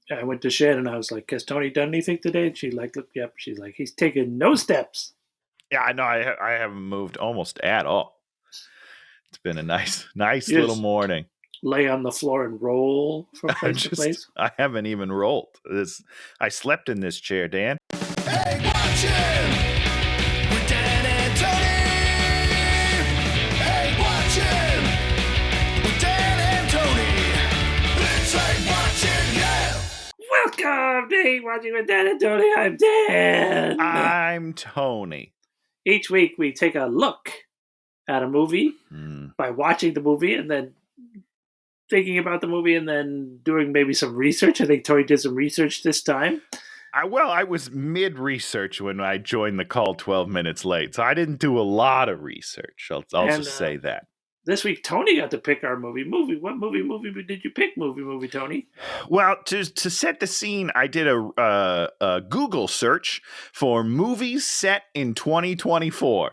I went to Shannon. I was like, "Has Tony done anything today?" And she like looked me up. She's like, "He's taken no steps." Yeah, I know. I haven't moved almost at all. It's been a nice You little just morning. lay on the floor and roll from place to place. I haven't even rolled. I slept in this chair, Dan. Hey, watch it! With Dan and Tony! Hey, watch it! With Dan and Tony! It's like watching, yeah! Welcome to Hate Watching with Dan and Tony. I'm Dan. I'm Tony. Each week we take a look at a movie by watching the movie and then thinking about the movie and then doing maybe some research. I think Tony did some research this time. I was mid-research when I joined the call 12 minutes late, so I didn't do a lot of research. I'll just say that. This week, Tony got to pick our movie. What movie did you pick? Movie, Tony? Well, to set the scene, I did a Google search for movies set in 2024,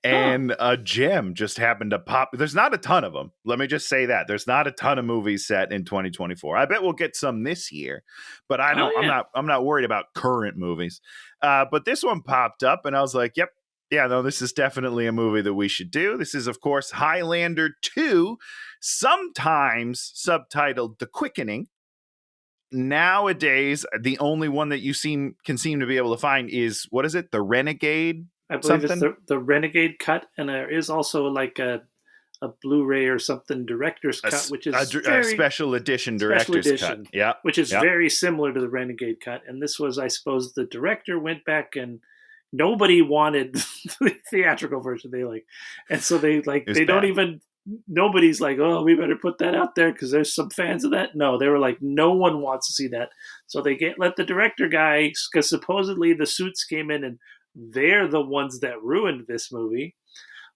and a gem just happened to pop. There's not a ton of them. Let me just say that there's not a ton of movies set in 2024. I bet we'll get some this year, but I don't. I'm not worried about current movies. But this one popped up, and I was like, "Yep." Yeah, no, this is definitely a movie that we should do. This is, of course, Highlander 2, sometimes subtitled The Quickening. Nowadays, the only one that you can seem to be able to find is, what is it? The Renegade? I believe it's the Renegade cut, and there is also like a Blu-ray or something director's cut, which is a special edition director's cut. Yeah, which is very similar to the Renegade cut. And this was, I suppose, the director went back and nobody wanted the theatrical version. Nobody's like, oh, we better put that out there because there's some fans of that. No, they were like, no one wants to see that. So they let the director guy, because supposedly the suits came in and they're the ones that ruined this movie.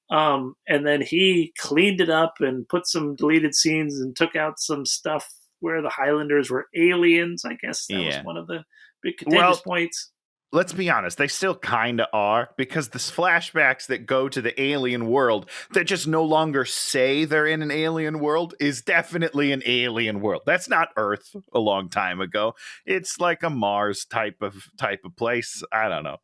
And then he cleaned it up and put some deleted scenes and took out some stuff where the Highlanders were aliens. I guess that was one of the big contentious points. Let's be honest, they still kind of are, because the flashbacks that go to the alien world that just no longer say they're in an alien world is definitely an alien world. That's not Earth a long time ago. It's like a Mars type of place. I don't know.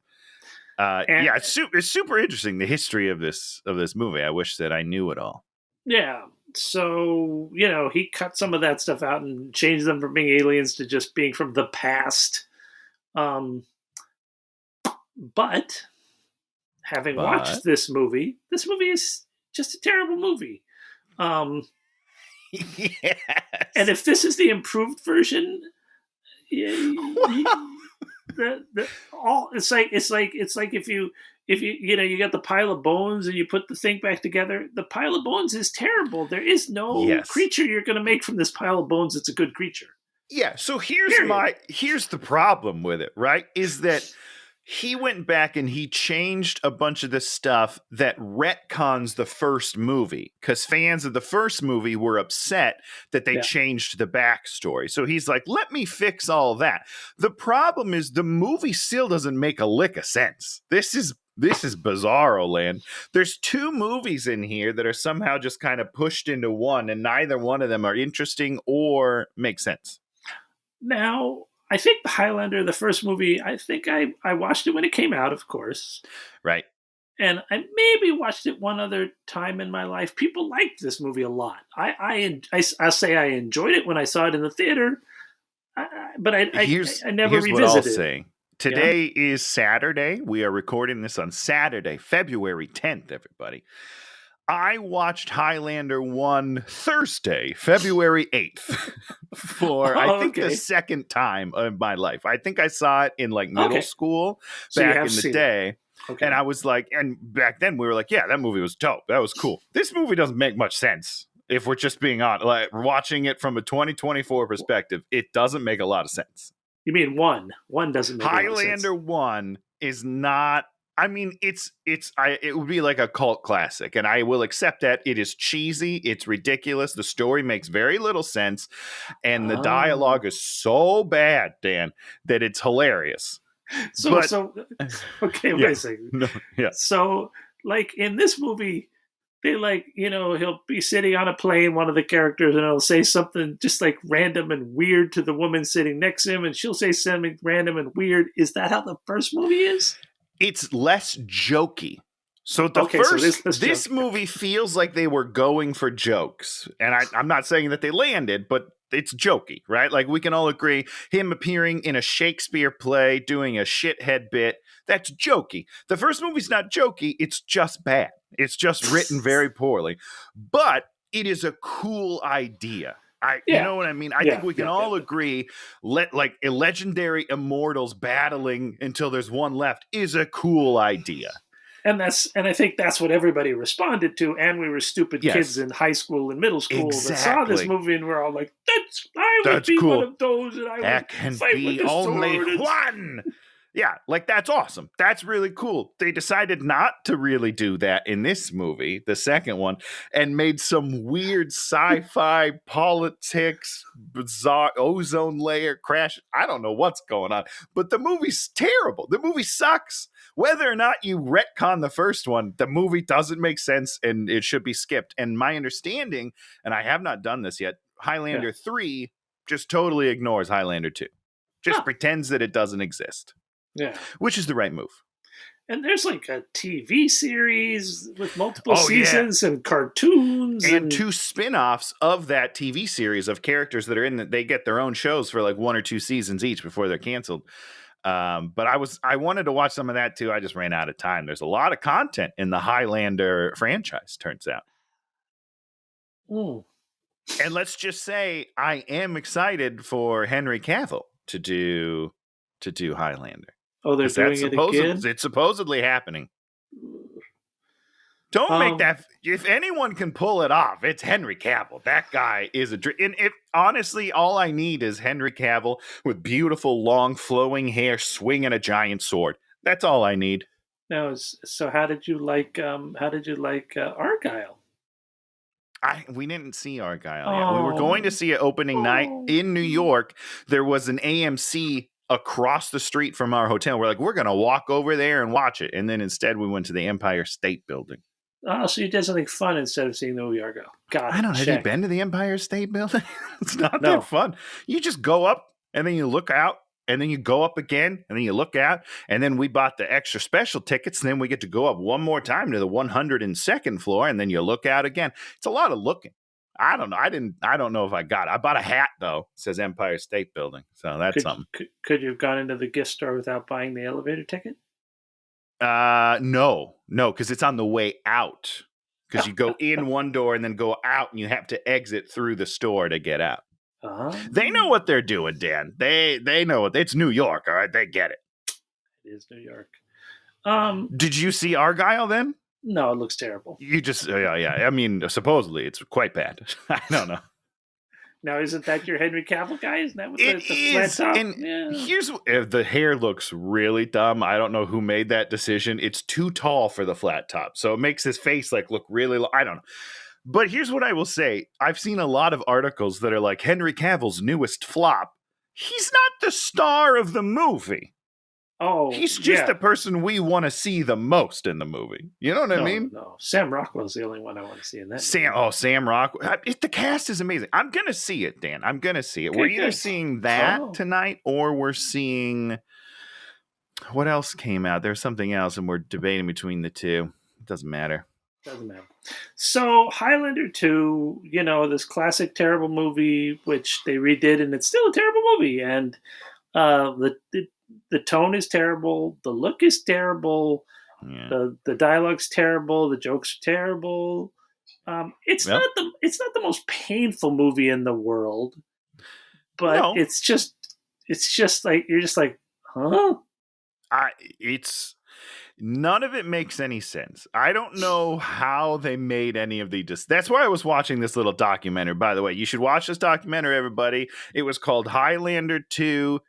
It's super interesting, the history of this movie. I wish that I knew it all. Yeah. So, he cut some of that stuff out and changed them from being aliens to just being from the past. But having watched this movie is just a terrible movie. Yes. And if this is the improved version, it's like if you got the pile of bones and you put the thing back together, the pile of bones is terrible. There is no creature you're going to make from this pile of bones that's a good creature. Yeah. So here's the problem with it, right? Is that he went back and he changed a bunch of the stuff that retcons the first movie, because fans of the first movie were upset that they changed the backstory. So he's like, let me fix all that. The problem is the movie still doesn't make a lick of sense. This is bizarro land. There's two movies in here that are somehow just kind of pushed into one, and neither one of them are interesting or make sense. Now, I think the Highlander, the first movie, I think I watched it when it came out, of course. Right. And I maybe watched it one other time in my life. People liked this movie a lot. I'll say I enjoyed it when I saw it in the theater, but I never revisited what I'll say. Today is Saturday. We are recording this on Saturday, February 10th, everybody. I watched Highlander 1 Thursday, February 8th, for the second time of my life. I think I saw it in middle school back in the day. Okay. And I was like, and back then we were like, yeah, that movie was dope. That was cool. This movie doesn't make much sense. If we're just being honest, watching it from a 2024 perspective, it doesn't make a lot of sense. You mean one? One doesn't make a lot of sense. Highlander 1 is not. I mean, it would be like a cult classic, and I will accept that. It is cheesy, it's ridiculous, the story makes very little sense, and the dialogue is so bad, Dan, that it's hilarious. Wait a second. No, yeah. So, in this movie, they like, he'll be sitting on a plane, one of the characters, and he'll say something just like random and weird to the woman sitting next to him, and she'll say something random and weird. Is that how the first movie is? It's less jokey. So this movie feels like they were going for jokes. And I'm not saying that they landed, but it's jokey, right? Like we can all agree him appearing in a Shakespeare play, doing a shithead bit, that's jokey. The first movie's not jokey, it's just bad. It's just written very poorly. But it is a cool idea. You know what I mean? I think we can all agree like legendary immortals battling until there's one left is a cool idea. And I think that's what everybody responded to. And we were stupid kids in high school and middle school that saw this movie, and we're all like, I would be cool. One of those, and I that would can fight be with the only sword. One. Yeah, like that's awesome. That's really cool. They decided not to really do that in this movie, the second one, and made some weird sci-fi politics, bizarre ozone layer crash. I don't know what's going on, but the movie's terrible. The movie sucks. Whether or not you retcon the first one, the movie doesn't make sense and it should be skipped. And my understanding, and I have not done this yet, Highlander 3 just totally ignores Highlander 2. Just pretends that it doesn't exist. Yeah. Which is the right move. And there's like a TV series with multiple seasons and cartoons. And 2 spin-offs of that TV series of characters that are in it. They get their own shows for like 1 or 2 seasons each before they're canceled. But I wanted to watch some of that too. I just ran out of time. There's a lot of content in the Highlander franchise, turns out. Mm. And let's just say I am excited for Henry Cavill to do Highlander. Oh, they're doing it again? It's supposedly happening. Don't make that. If anyone can pull it off, it's Henry Cavill. That guy is a dream. And honestly, all I need is Henry Cavill with beautiful, long, flowing hair, swinging a giant sword. That's all I need. Now, so how did you like Argyle? We didn't see Argyle yet. We were going to see it opening night in New York. There was an AMC across the street from our hotel. We're like, we're going to walk over there and watch it. And then instead we went to the Empire State Building. Oh, so you did something fun instead of seeing the movie Argyle. God, I don't know. Have you been to the Empire State Building? It's not that fun. You just go up and then you look out and then you go up again and then you look out. And then we bought the extra special tickets. And then we get to go up one more time to the 102nd floor. And then you look out again. It's a lot of looking. I don't know. I don't know if I got it. I bought a hat though. It says Empire State Building. So that's something. Could you have gone into the gift store without buying the elevator ticket? No, because it's on the way out. Because you go in one door and then go out, and you have to exit through the store to get out. They know what they're doing, Dan. They know it. It's New York, all right. They get it. It is New York. Did you see Argyle then? No, it looks terrible. You just yeah. I mean, supposedly it's quite bad. I don't know. Now, isn't that your Henry Cavill guy? Isn't that what the flat top? And here's the hair looks really dumb. I don't know who made that decision. It's too tall for the flat top, so it makes his face like look really. I don't know. But here's what I will say: I've seen a lot of articles that are like Henry Cavill's newest flop. He's not the star of the movie. Oh, he's just the person we want to see the most in the movie. You know what I mean? No, Sam Rockwell's the only one I want to see in that. Sam Rockwell. The cast is amazing. I'm gonna see it, Dan. I'm gonna see it. We're either seeing that tonight, or we're seeing what else came out. There's something else, and we're debating between the two. It doesn't matter. So Highlander 2, this classic terrible movie, which they redid, and it's still a terrible movie, and the tone is terrible. The look is terrible. Yeah. The dialogue's terrible. The jokes are terrible. It's not the most painful movie in the world, but it's just like you're just like, huh? None of it makes any sense. I don't know how they made any of the. That's why I was watching this little documentary. By the way, you should watch this documentary, everybody. It was called Highlander 2.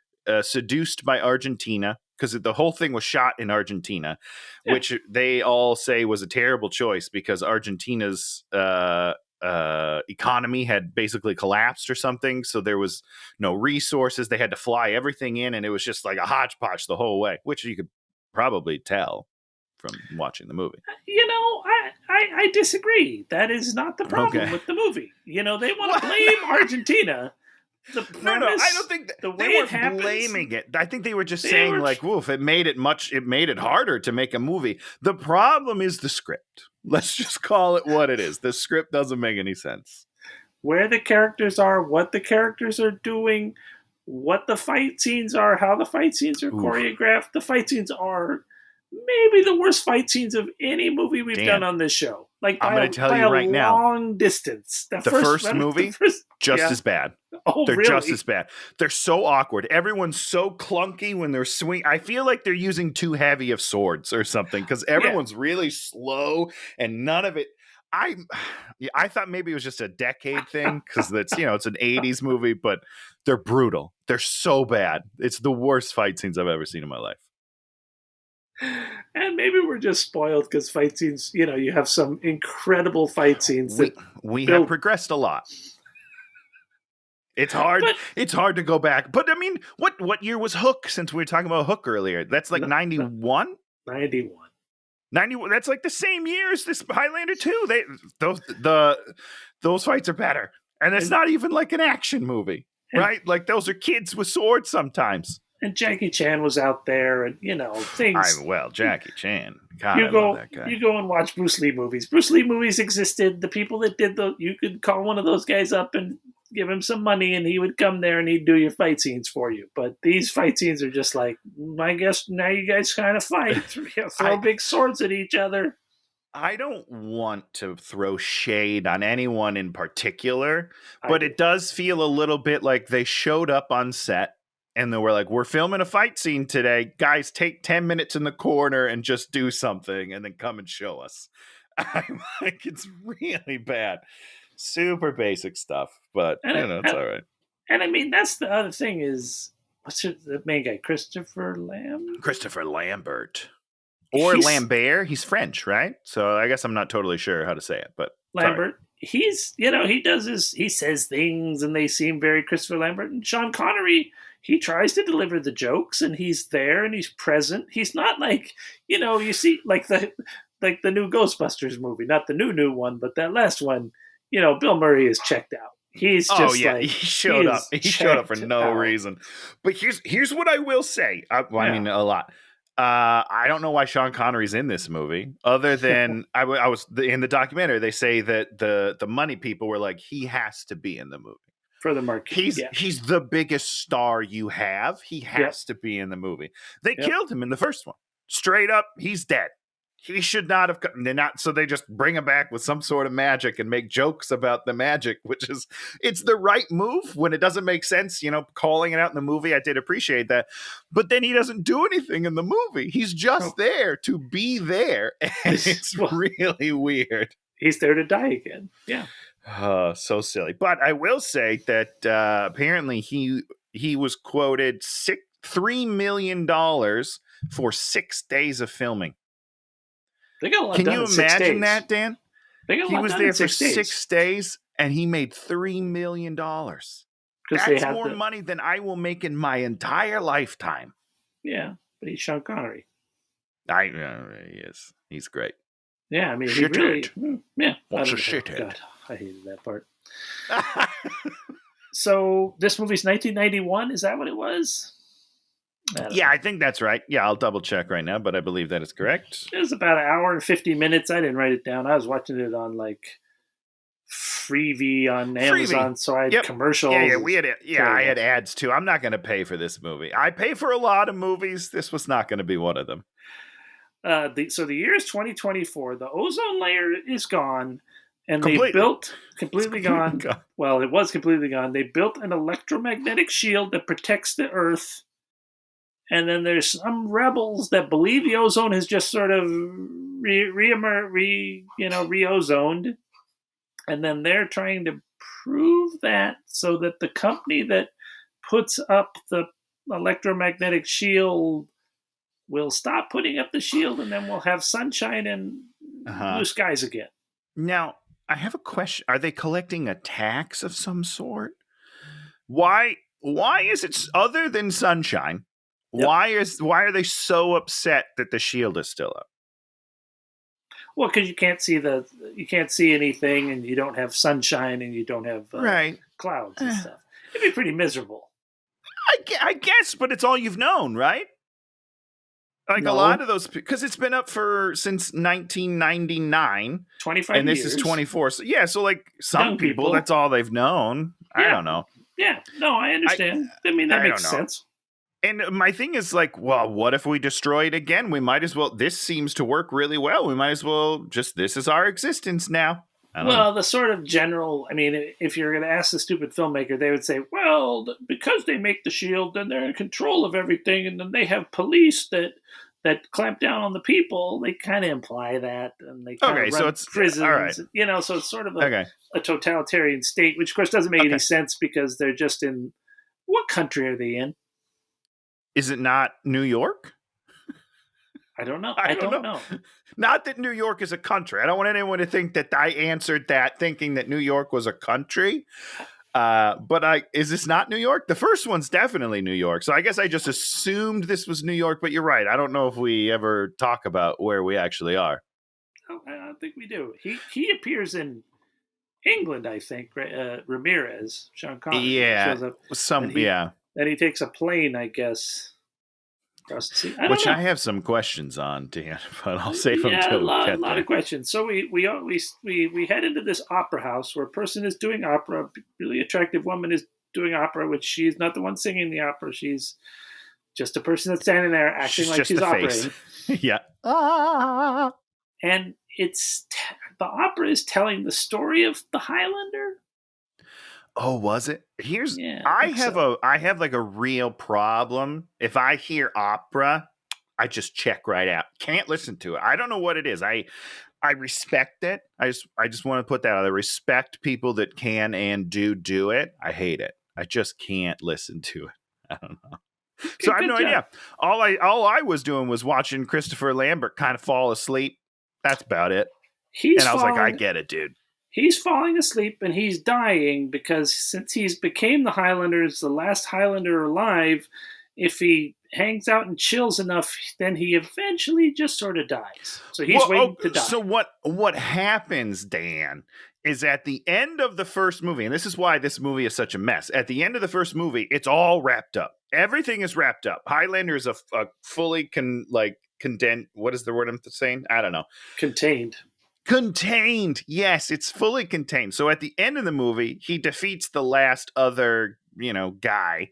Seduced by Argentina, because the whole thing was shot in Argentina, which they all say was a terrible choice because Argentina's economy had basically collapsed or something. So there was no resources. They had to fly everything in, and it was just like a hodgepodge the whole way, which you could probably tell. from watching the movie. I disagree. That is not the problem with the movie. They want to blame Argentina. The premise, I don't think the way they weren't it happens, blaming it. I think they were just saying like, "Woof, it made it harder to make a movie." The problem is the script. Let's just call it what it is. The script doesn't make any sense. Where the characters are, what the characters are doing, what the fight scenes are, how the fight scenes are choreographed. The fight scenes are maybe the worst fight scenes of any movie we've done on this show. Like I'm going to tell you right now, long distance. The first movie, as bad. Oh, they're really? just as bad. They're so awkward. Everyone's so clunky when they're swinging. I feel like they're using too heavy of swords or something because everyone's really slow and none of it. I thought maybe it was just a decade thing because it's an 80s movie, but they're brutal. They're so bad. It's the worst fight scenes I've ever seen in my life. And maybe we're just spoiled because fight scenes, you have some incredible fight scenes. We have progressed a lot. It's hard. It's hard to go back. But I mean, what year was Hook? Since we were talking about Hook earlier, that's like 91. 91. 91. That's like the same year as this Highlander 2. Those fights are better, and it's not even like an action movie, right? Like those are kids with swords sometimes. And Jackie Chan was out there, and things. Jackie Chan. God, I love that guy. You go and watch Bruce Lee movies. Bruce Lee movies existed. The people that did you could call one of those guys up and give him some money, and he would come there and he'd do your fight scenes for you. But these fight scenes are just like, I guess now you guys kind of fight, throw big swords at each other. I don't want to throw shade on anyone in particular, but it does feel a little bit like they showed up on set. And they were like, we're filming a fight scene today. Guys, take 10 minutes in the corner and just do something and then come and show us. I'm like, it's really bad. Super basic stuff, but it's all right. And I mean, that's the other thing is, what's the main guy? Christopher Lambert. Or Lambert. He's French, right? So I guess I'm not totally sure how to say it, but Lambert. Sorry. He's, he says things and they seem very Christopher Lambert. And Sean Connery, he tries to deliver the jokes and he's there and he's present. He's not like, you see like the new Ghostbusters movie, not the new one, but that last one, Bill Murray is checked out. He's just he showed up. He showed up for no reason. But here's what I will say. I mean, a lot. I don't know why Sean Connery's in this movie, other than I was in the documentary. They say that the money people were like, he has to be in the movie for the marquee. He's the biggest star you have. He has to be in the movie. They killed him in the first one. Straight up, he's dead. He should not have. So they just bring him back with some sort of magic and make jokes about the magic, which is it's the right move when it doesn't make sense. Calling it out in the movie, I did appreciate that, but then he doesn't do anything in the movie. He's just there to be there, and it's really weird. He's there to die again. Yeah. So silly. But I will say that apparently he was quoted $3 million for 6 days of filming. They got a lot Can done you in 6 imagine days. that, Dan? He was there for 6 days, and he made $3 million. That's more money than I will make in my entire lifetime. Yeah, but he's Sean Connery. He is. He's great. Yeah, I mean, he really... Yeah. What's a shithead? God, I hated that part. So, this movie's 1991? Is that what it was? I think that's right. Yeah, I'll double check right now, but I believe that is correct. It was about an hour and 50 minutes. I didn't write it down. I was watching it on Freevee on Amazon, so I had commercials. Yeah, we had I had ads too. I'm not going to pay for this movie. I pay for a lot of movies. This was not going to be one of them. So the year is 2024. The ozone layer is gone, and completely. They built completely gone. Well, it was completely gone. They built an electromagnetic shield that protects the Earth. And then there's some rebels that believe the ozone has just sort of re-ozoned. And then they're trying to prove that so that the company that puts up the electromagnetic shield will stop putting up the shield, and then we'll have sunshine and blue skies again. Now, I have a question. Are they collecting a tax of some sort? Why is it other than sunshine? Yep. Why are they so upset that the shield is still up? Well, because you can't see anything, and you don't have sunshine, and you don't have Right. clouds and stuff. It'd be pretty miserable. I guess, but it's all you've known, right? Like No. a lot of those, because it's been up since 1999, 25 and this years. is 24. So yeah, so like some Young people, people. that's all they've known. I Yeah. don't know. Yeah, no, I understand. I mean, that I makes don't know. sense. And my thing is like, well, what if we destroy it again? We might as well. This seems to work really well. We might as well this is our existence now. I don't know. Well, the sort of general, I mean, if you're going to ask the stupid filmmaker, they would say, well, because they make the shield, then they're in control of everything, and then they have police that clamp down on the people. They kind of imply that, and they kind of run it's prisons. all right. You know, so it's sort of Okay. a totalitarian state, which of course doesn't make any sense because they're just in, what country are they in? Is it not New York? I don't know. I don't know. Not that New York is a country. I don't want anyone to think that I answered that thinking that New York was a country. But is this not New York? The first one's definitely New York. So I guess I just assumed this was New York, but you're right. I don't know if we ever talk about where we actually are. Oh, I don't think we do. He appears in England, I think. Ramirez, Sean Connery, shows up. Then he takes a plane, I guess, across the sea. I have some questions on, Dan, but I'll save them till a lot of questions. So we head into this opera house where a person is doing opera. A really attractive woman is doing opera, which she's not the one singing the opera. She's just a person that's standing there acting like she's operating. Yeah. And the opera is telling the story of the Highlander. Oh, was it? I have like a real problem. If I hear opera, I just check right out. Can't listen to it. I don't know what it is. I respect it. I just want to put that out. I respect people that can and do it. I hate it. I just can't listen to it. I don't know. So I have no idea. All I was doing was watching Christopher Lambert kind of fall asleep. That's about it. I was like, I get it, dude. He's falling asleep and he's dying because since he's became the Highlander, the last Highlander alive, if he hangs out and chills enough, then he eventually just sort of dies. So he's waiting to die. So what happens, Dan, is at the end of the first movie, and this is why this movie is such a mess. At the end of the first movie, it's all wrapped up. Everything is wrapped up. Highlander is a fully condensed. What is the word I'm saying? I don't know. Contained. Yes, it's fully contained. So at the end of the movie, he defeats the last other, guy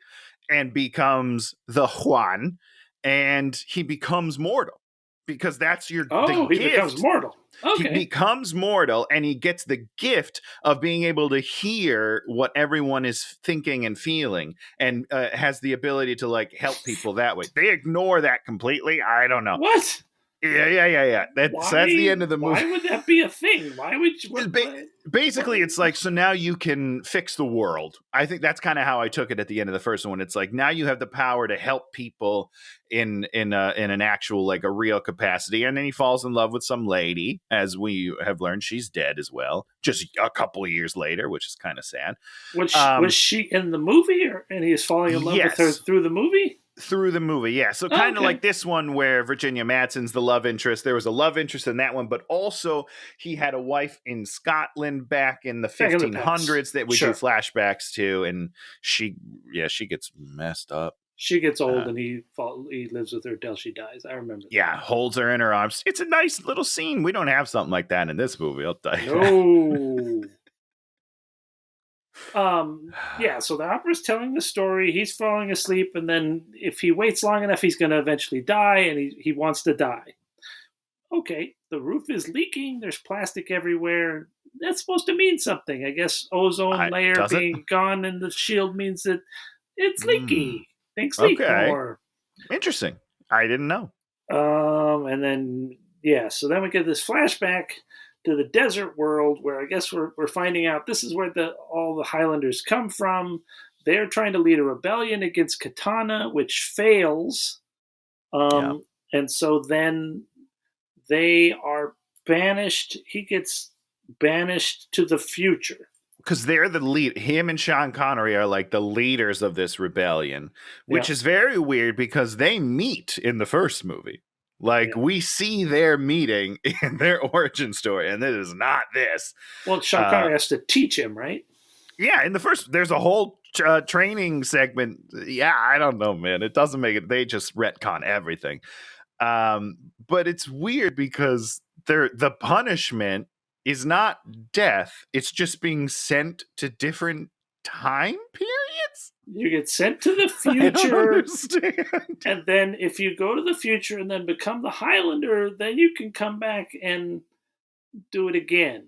and becomes the Juan, and he becomes mortal because that's the gift. Becomes mortal. Okay. He becomes mortal and he gets the gift of being able to hear what everyone is thinking and feeling and has the ability to help people that way. They ignore that completely. I don't know. What? Yeah. That's the end of the movie. Why would that be a thing? Why would you? Basically, it's like, so now you can fix the world. I think that's kind of how I took it at the end of the first one. It's like, now you have the power to help people in an actual, a real capacity. And then he falls in love with some lady, as we have learned she's dead as well, just a couple of years later, which is kind of sad. Was she in the movie, and he is falling in love with her through the movie? Through the movie, yeah. So kind of like this one where Virginia Madsen's the love interest. There was a love interest in that one, but also he had a wife in Scotland back in the 1500s that we do flashbacks to, and she gets messed up. She gets old, and he lives with her till she dies. I remember. Yeah, holds her in her arms. It's a nice little scene. We don't have something like that in this movie, I'll tell you. No. So the opera's telling the story. He's falling asleep, and then if he waits long enough, he's going to eventually die, and he wants to die. Okay, the roof is leaking. There's plastic everywhere. That's supposed to mean something. I guess ozone layer being gone in the shield means that it's leaky. Things leak more. Interesting. I didn't know. And then, so then we get this flashback to the desert world where I guess we're finding out this is where all the Highlanders come from. They're trying to lead a rebellion against Katana, which fails. And so then they are banished. He gets banished to the future. Because they're the lead. Him and Sean Connery are like the leaders of this rebellion, which is very weird because they meet in the first movie. Like, Yeah. we see their meeting in their origin story, and it is not this. Well, Shankar has to teach him, right? Yeah, in the first, there's a whole training segment. Yeah, I don't know, man. It doesn't make it. They just retcon everything. But it's weird because the punishment is not death. It's just being sent to different time periods. You get sent to the I don't future, understand. and then if you go to the future and then become the Highlander, then you can come back and do it again.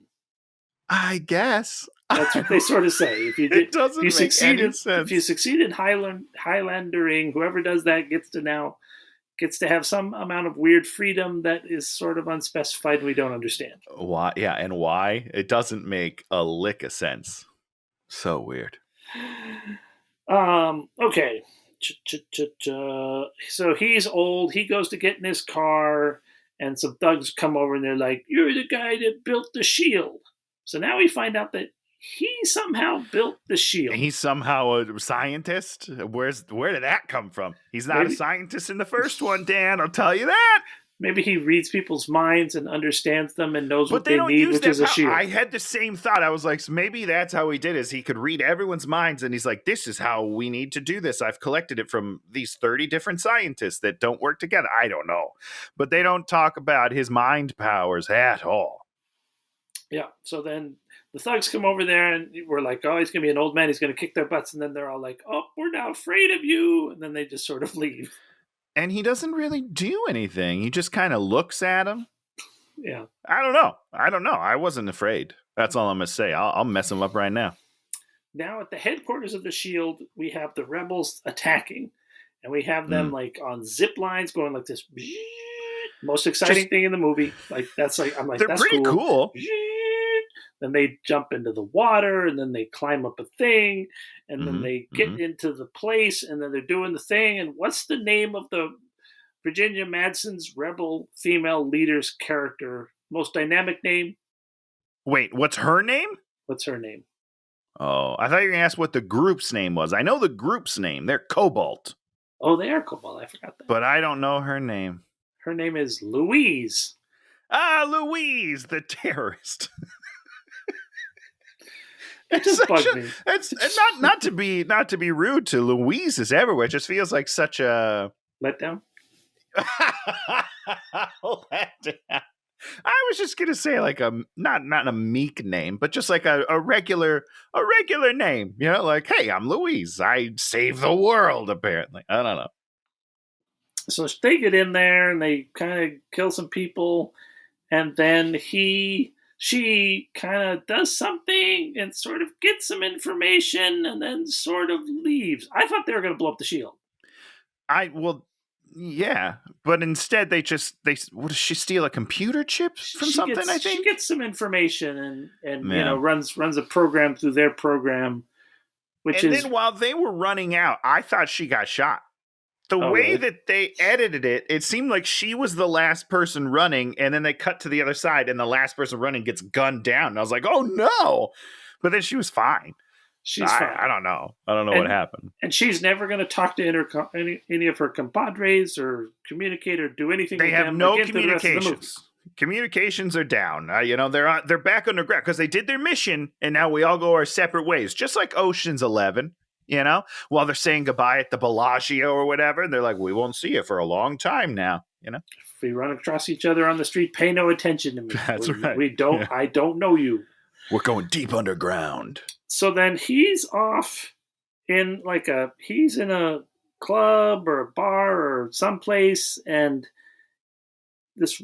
I guess. That's what they sort of say. If you It did, doesn't if you make succeed any in, sense. if you succeed in Highlandering, whoever does that gets to have some amount of weird freedom that is sort of unspecified and we don't understand. Why? Yeah, and why? It doesn't make a lick of sense. So weird. Okay. So he's old. He goes to get in his car, and some thugs come over and they're like, "You're the guy that built the shield." So now we find out that he somehow built the shield. He's somehow a scientist. Where did that come from? He's not a scientist in the first one, Dan. I'll tell you that. Maybe he reads people's minds and understands them and knows what they they need, which is a shield. I had the same thought. I was like, so maybe that's how he did it. He could read everyone's minds, and he's like, this is how we need to do this. I've collected it from these 30 different scientists that don't work together. I don't know. But they don't talk about his mind powers at all. Yeah, so then the thugs come over there, and we're like, oh, he's going to be an old man. He's going to kick their butts. And then they're all like, oh, we're now afraid of you. And then they just sort of leave. And he doesn't really do anything. He just kind of looks at him. Yeah. I don't know. I wasn't afraid. That's all I'm going to say. I'll mess him up right now. Now at the headquarters of the Shield, we have the rebels attacking. And we have them like on zip lines going like this. Most exciting thing in the movie. Like that's like I'm like they're that's pretty cool. Then they jump into the water, and then they climb up a thing, and then they get into the place, and then they're doing the thing. And what's the name of the Virginia Madsen's rebel female leader's character? Most dynamic name? Wait, what's her name? What's her name? Oh, I thought you were going to ask what the group's name was. I know the group's name. They're Cobalt. Oh, they are Cobalt. I forgot that. But I don't know her name. Her name is Louise. Ah, Louise, the terrorist. It just bugged me. It's not to be rude to Louise is everywhere. It just feels like such a letdown. Letdown. I was just gonna say like a not a meek name, but just like a regular name. You know, like, hey, I'm Louise. I save the world. Apparently, I don't know. So they get in there and they kind of kill some people, and then she kind of does something and sort of gets some information and then sort of leaves. I thought they were going to blow up the shield. Yeah, but instead they what does she steal, a computer chip from something? I think she gets some information and you know runs a program through their program, then while they were running out, I thought she got shot. The way that they edited it, it seemed like she was the last person running, and then they cut to the other side, and the last person running gets gunned down. And I was like, oh no! But then she was fine. She's fine. I don't know. What happened. And she's never going to talk to any of her compadres or communicate or do anything. They have no communications. Communications are down. They're back underground because they did their mission, and now we all go our separate ways, just like Ocean's 11. You know, while they're saying goodbye at the Bellagio or whatever, and they're like, we won't see you for a long time now, you know? If we run across each other on the street, pay no attention to me. That's right. We don't, yeah. I don't know you. We're going deep underground. So then he's off in he's in a club or a bar or someplace, and this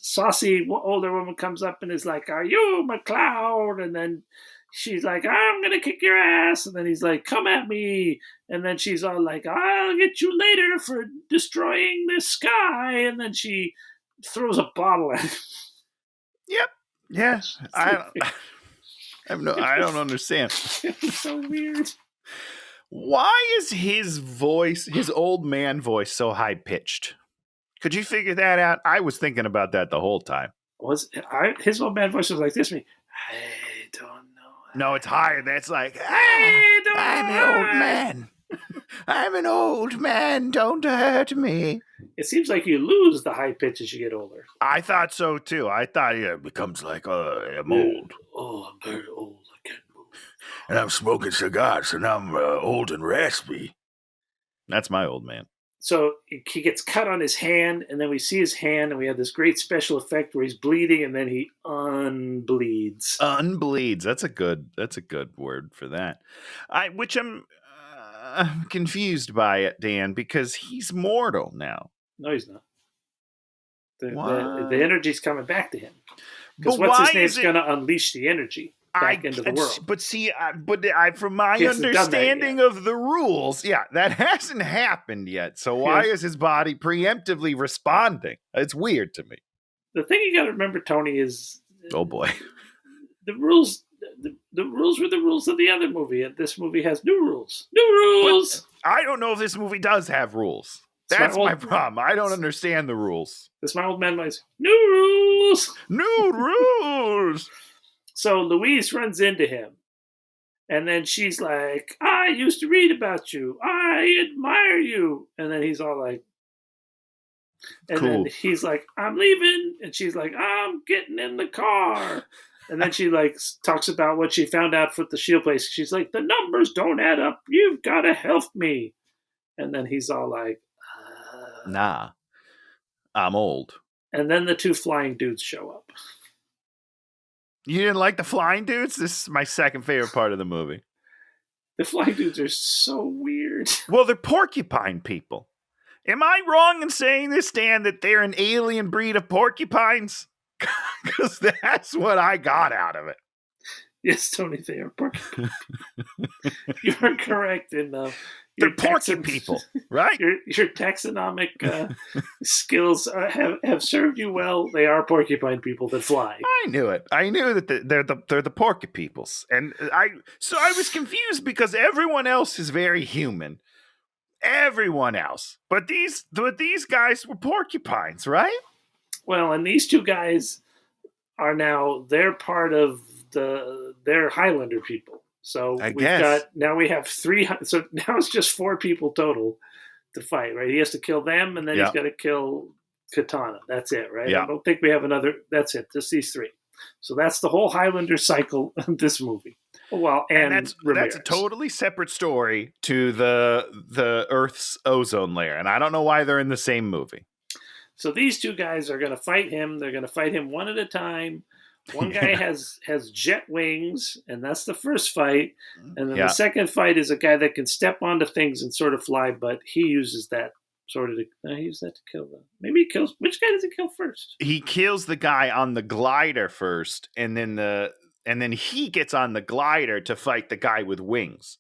saucy older woman comes up and is like, are you McCloud? And then she's like, I'm going to kick your ass. And then he's like, come at me. And then she's all like, I'll get you later for destroying this sky. And then she throws a bottle at him. Yep. Yeah. I don't understand. It's so weird. Why is his old man voice so high pitched? Could you figure that out? I was thinking about that the whole time. His old man voice was like this. I don't know. No, it's higher. That's like, I'm the old man. I'm an old man. Don't hurt me. It seems like you lose the high pitch as you get older. I thought so too. I thought it becomes like I'm old. Oh, I'm very old. I can't move. And I'm smoking cigars, and I'm old and raspy. That's my old man. So he gets cut on his hand, and then we see his hand, and we have this great special effect where he's bleeding, and then he unbleeds. Unbleeds. That's a good word for that. Which I'm confused by it, Dan, because he's mortal now. No, he's not. The energy's coming back to him. Because But what's why his name's is it- going to unleash the energy back into the world. But see, from my He hasn't done that understanding yet. of the rules, that hasn't happened yet. So why is his body preemptively responding? It's weird to me. The thing you got to remember, Tony, is Oh boy. the rules. The rules were the rules of the other movie, and this movie has new rules. New rules. But I don't know if this movie does have rules. That's my problem. I don't understand the rules. This my old man was new rules. New rules. So Louise runs into him, and then she's like, "I used to read about you. I admire you." And then he's all like, and Cool. then he's like, "I'm leaving," and she's like, "I'm getting in the car." And then she like talks about what she found out for the Shield place. She's like, "The numbers don't add up. You've got to help me." And then he's all like, Nah, I'm old. And then the two flying dudes show up. You didn't like the flying dudes? This is my second favorite part of the movie. The flying dudes are so weird. Well, they're porcupine people. Am I wrong in saying this, Dan, that they're an alien breed of porcupines? Because that's what I got out of it. Yes, Tony, they are porcupine. You are correct in they're porcupine people, right? Your taxonomic skills have served you well. They are porcupine people that fly. I knew it. I knew that they're the porcupine peoples, and I was confused because everyone else is very human. Everyone else, but these guys were porcupines, right? Well, and these two guys are they're part of they're Highlander people. So we have 3. So now it's just 4 people total to fight, right? He has to kill them, and then he's got to kill Katana. That's it, right? Yeah. I don't think we have another. That's it. Just these 3. So that's the whole Highlander cycle of this movie. Well, and that's a totally separate story to the Earth's ozone layer, and I don't know why they're in the same movie. So these 2 guys are going to fight him. They're going to fight him one at a time. One guy has jet wings, and that's the first fight. And then the second fight is a guy that can step onto things and sort of fly, but he uses that sort of he uses that to kill them. Maybe he kills. Which guy does he kill first? He kills the guy on the glider first, and then he gets on the glider to fight the guy with wings.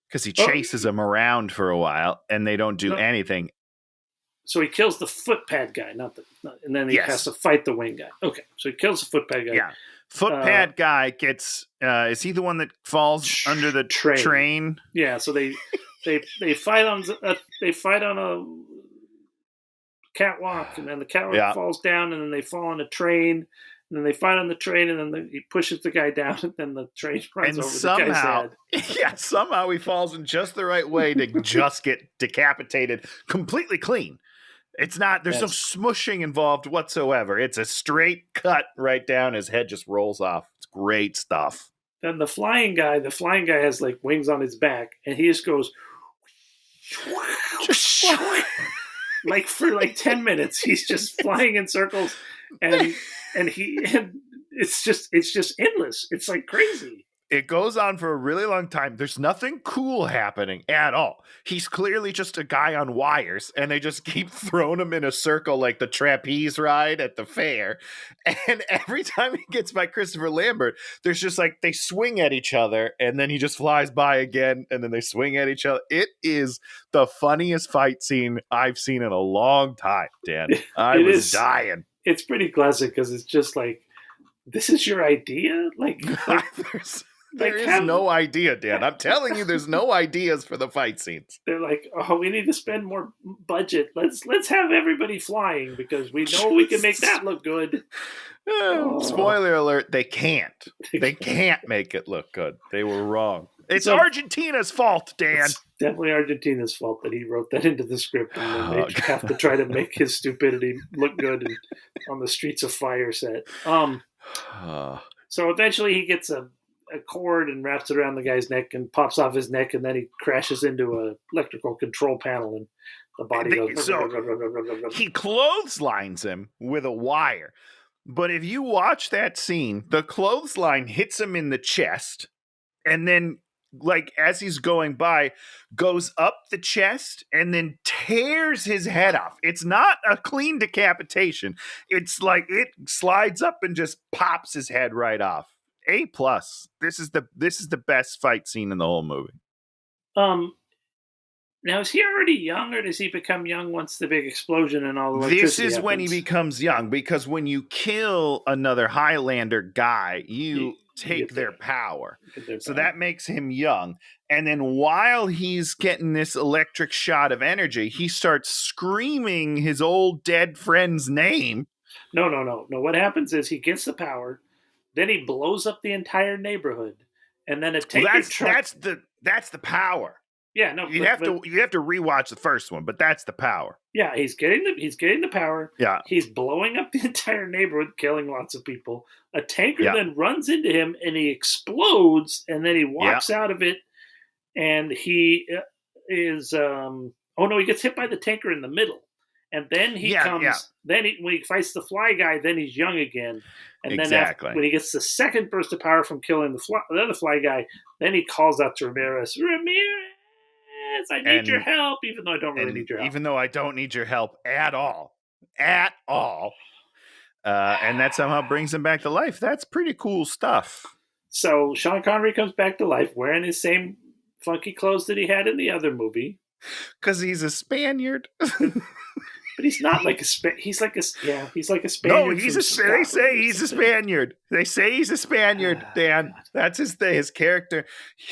Because he chases him around for a while, and they don't do anything. So he kills the footpad guy, and then he has to fight the wing guy. Okay, so he kills the footpad guy. Yeah, footpad guy gets. Is he the one that falls under the train? Yeah. So they fight on a catwalk, and then the catwalk falls down, and then they fall on a train, and then they fight on the train, and then he pushes the guy down, and then the train runs over the guy's head. Yeah, somehow he falls in just the right way to just get decapitated completely clean. It's not, there's no smushing involved whatsoever. It's a straight cut right down. His head just rolls off. It's great stuff. Then the flying guy has like wings on his back, and he just goes like for like 10 minutes. He's just flying in circles, and it's just endless. It's like crazy. It goes on for a really long time. There's nothing cool happening at all. He's clearly just a guy on wires, and they just keep throwing him in a circle like the trapeze ride at the fair. And every time he gets by Christopher Lambert, there's just like they swing at each other, and then he just flies by again, and then they swing at each other. It is the funniest fight scene I've seen in a long time, Dan. I was dying. It's pretty classic because it's just like, this is your idea? Like There is no idea, Dan. I'm telling you, there's no ideas for the fight scenes. They're like, oh, we need to spend more budget. Let's have everybody flying because we know we can make that look good. Spoiler alert, they can't. They can't make it look good. They were wrong. It's Argentina's fault, Dan. It's definitely Argentina's fault that he wrote that into the script and then they have to try to make his stupidity look good on the Streets of Fire set. So eventually he gets a cord and wraps it around the guy's neck and pops off his neck, and then he crashes into an electrical control panel and the body goes... He clotheslines him with a wire. But if you watch that scene, the clothesline hits him in the chest, and then, like, as he's going by, goes up the chest and then tears his head off. It's not a clean decapitation. It's like it slides up and just pops his head right off. A+. This is the best fight scene in the whole movie. Now, is he already young, or does he become young once the big explosion and all the electricity This is happens? when he becomes young, because when you kill another Highlander guy, you take their power. So that makes him young. And then while he's getting this electric shot of energy, he starts screaming his old dead friend's name. No. What happens is he gets the power, then he blows up the entire neighborhood, and then a tanker truck... That's the power. Yeah, no, you have to rewatch the first one, but that's the power. Yeah, he's getting the power. Yeah, he's blowing up the entire neighborhood, killing lots of people. A tanker then runs into him, and he explodes, and then he walks out of it, and he is he gets hit by the tanker in the middle, and then he comes. Yeah. Then when he fights the fly guy, then he's young again, and then when he gets the second burst of power from killing the other fly guy, then he calls out to Ramirez. I need your help, even though I don't really need your help. Even though I don't need your help at all. At all. And that somehow brings him back to life. That's pretty cool stuff. So Sean Connery comes back to life wearing his same funky clothes that he had in the other movie. Because he's a Spaniard. But he's not like a Spaniard. He's like a Spaniard. No, they say he's a Spaniard. They say he's a Spaniard, Dan. That's his character.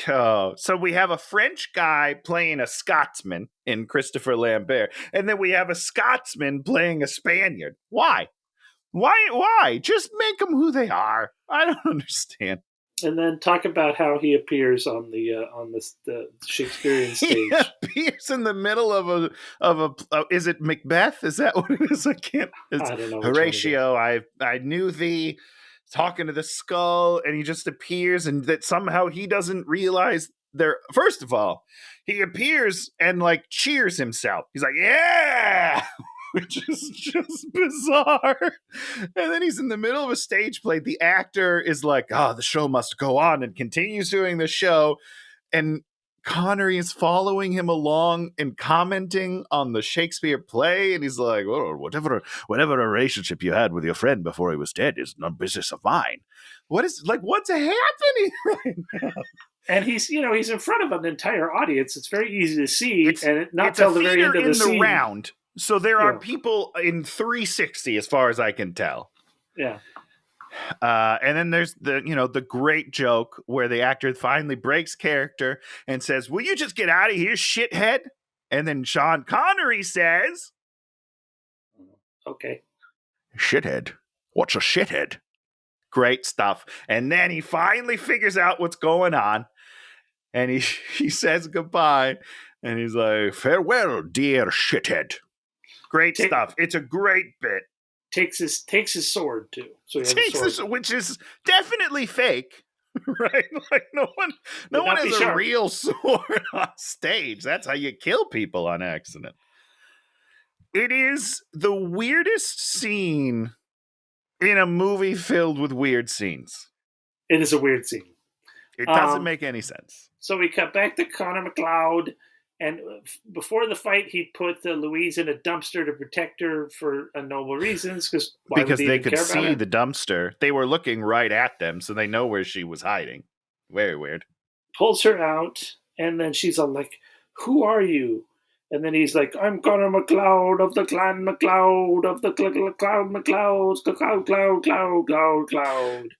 So we have a French guy playing a Scotsman in Christopher Lambert, and then we have a Scotsman playing a Spaniard. Why? Just make them who they are. I don't understand. And then talk about how he appears on the Shakespearean stage. He appears in the middle of a is it Macbeth? Is that what it is? I don't know. Horatio, I knew thee, talking to the skull, and he just appears, and that somehow he doesn't realize first of all, he appears and like cheers himself. He's like, yeah! Which is just bizarre. And then he's in the middle of a stage play. The actor is like, the show must go on, and continues doing the show. And Connery is following him along and commenting on the Shakespeare play. And he's like, whatever relationship you had with your friend before he was dead is no business of mine. What's happening right now? And he's in front of an entire audience. It's very easy to see, and not till the very end of the scene. Round. So there are people in 360 as far as I can tell. Yeah. And then there's the great joke where the actor finally breaks character and says, "Will you just get out of here, shithead?" And then Sean Connery says, "Okay. Shithead? What's a shithead?" Great stuff. And then he finally figures out what's going on. And he says goodbye. And he's like, "Farewell, dear shithead." Great stuff. It's a great bit. Takes his sword too. So which is definitely fake, right? Like no one has a real sword on stage. That's how you kill people on accident. It is the weirdest scene in a movie filled with weird scenes. It is a weird scene. It doesn't make any sense. So we cut back to Connor McLeod. And before the fight, he put Louise in a dumpster to protect her for noble reasons. Because they could see the dumpster. They were looking right at them, so they know where she was hiding. Very weird. Pulls her out, and then she's all like, "Who are you?" And then he's like, I'm Connor McLeod of the Clan McLeod of the Cloud McLeods, the Cloud.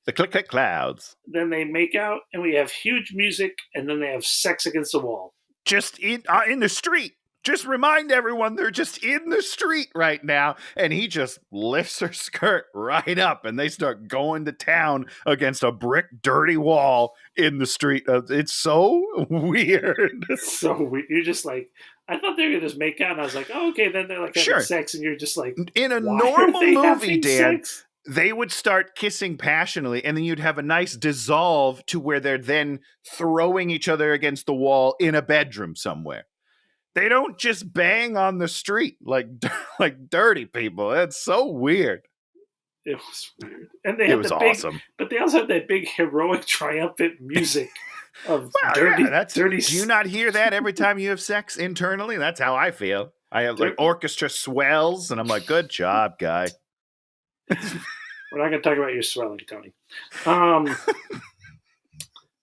The click clouds. Then they make out, and we have huge music, and then they have sex against the wall. Just in the street. Just remind everyone they're just in the street right now. And he just lifts her skirt right up and they start going to town against a brick, dirty wall in the street. It's so weird. So you're just like, I thought they were going to just make out. And I was like, oh, okay, then they're like having sex. And you're just like, in a why normal are they movie, having Dan, sex? they would start kissing passionately and then you'd have a nice dissolve to where they're then throwing each other against the wall in a bedroom somewhere. They don't just bang on the street like dirty people. That's so weird. It was weird. And they had awesome. But they also had that big heroic triumphant music of dirty. Do you not hear that every time you have sex internally? That's how I feel. I have like orchestra swells and I'm like, good job, guy. We're not going to talk about your swelling, Tony.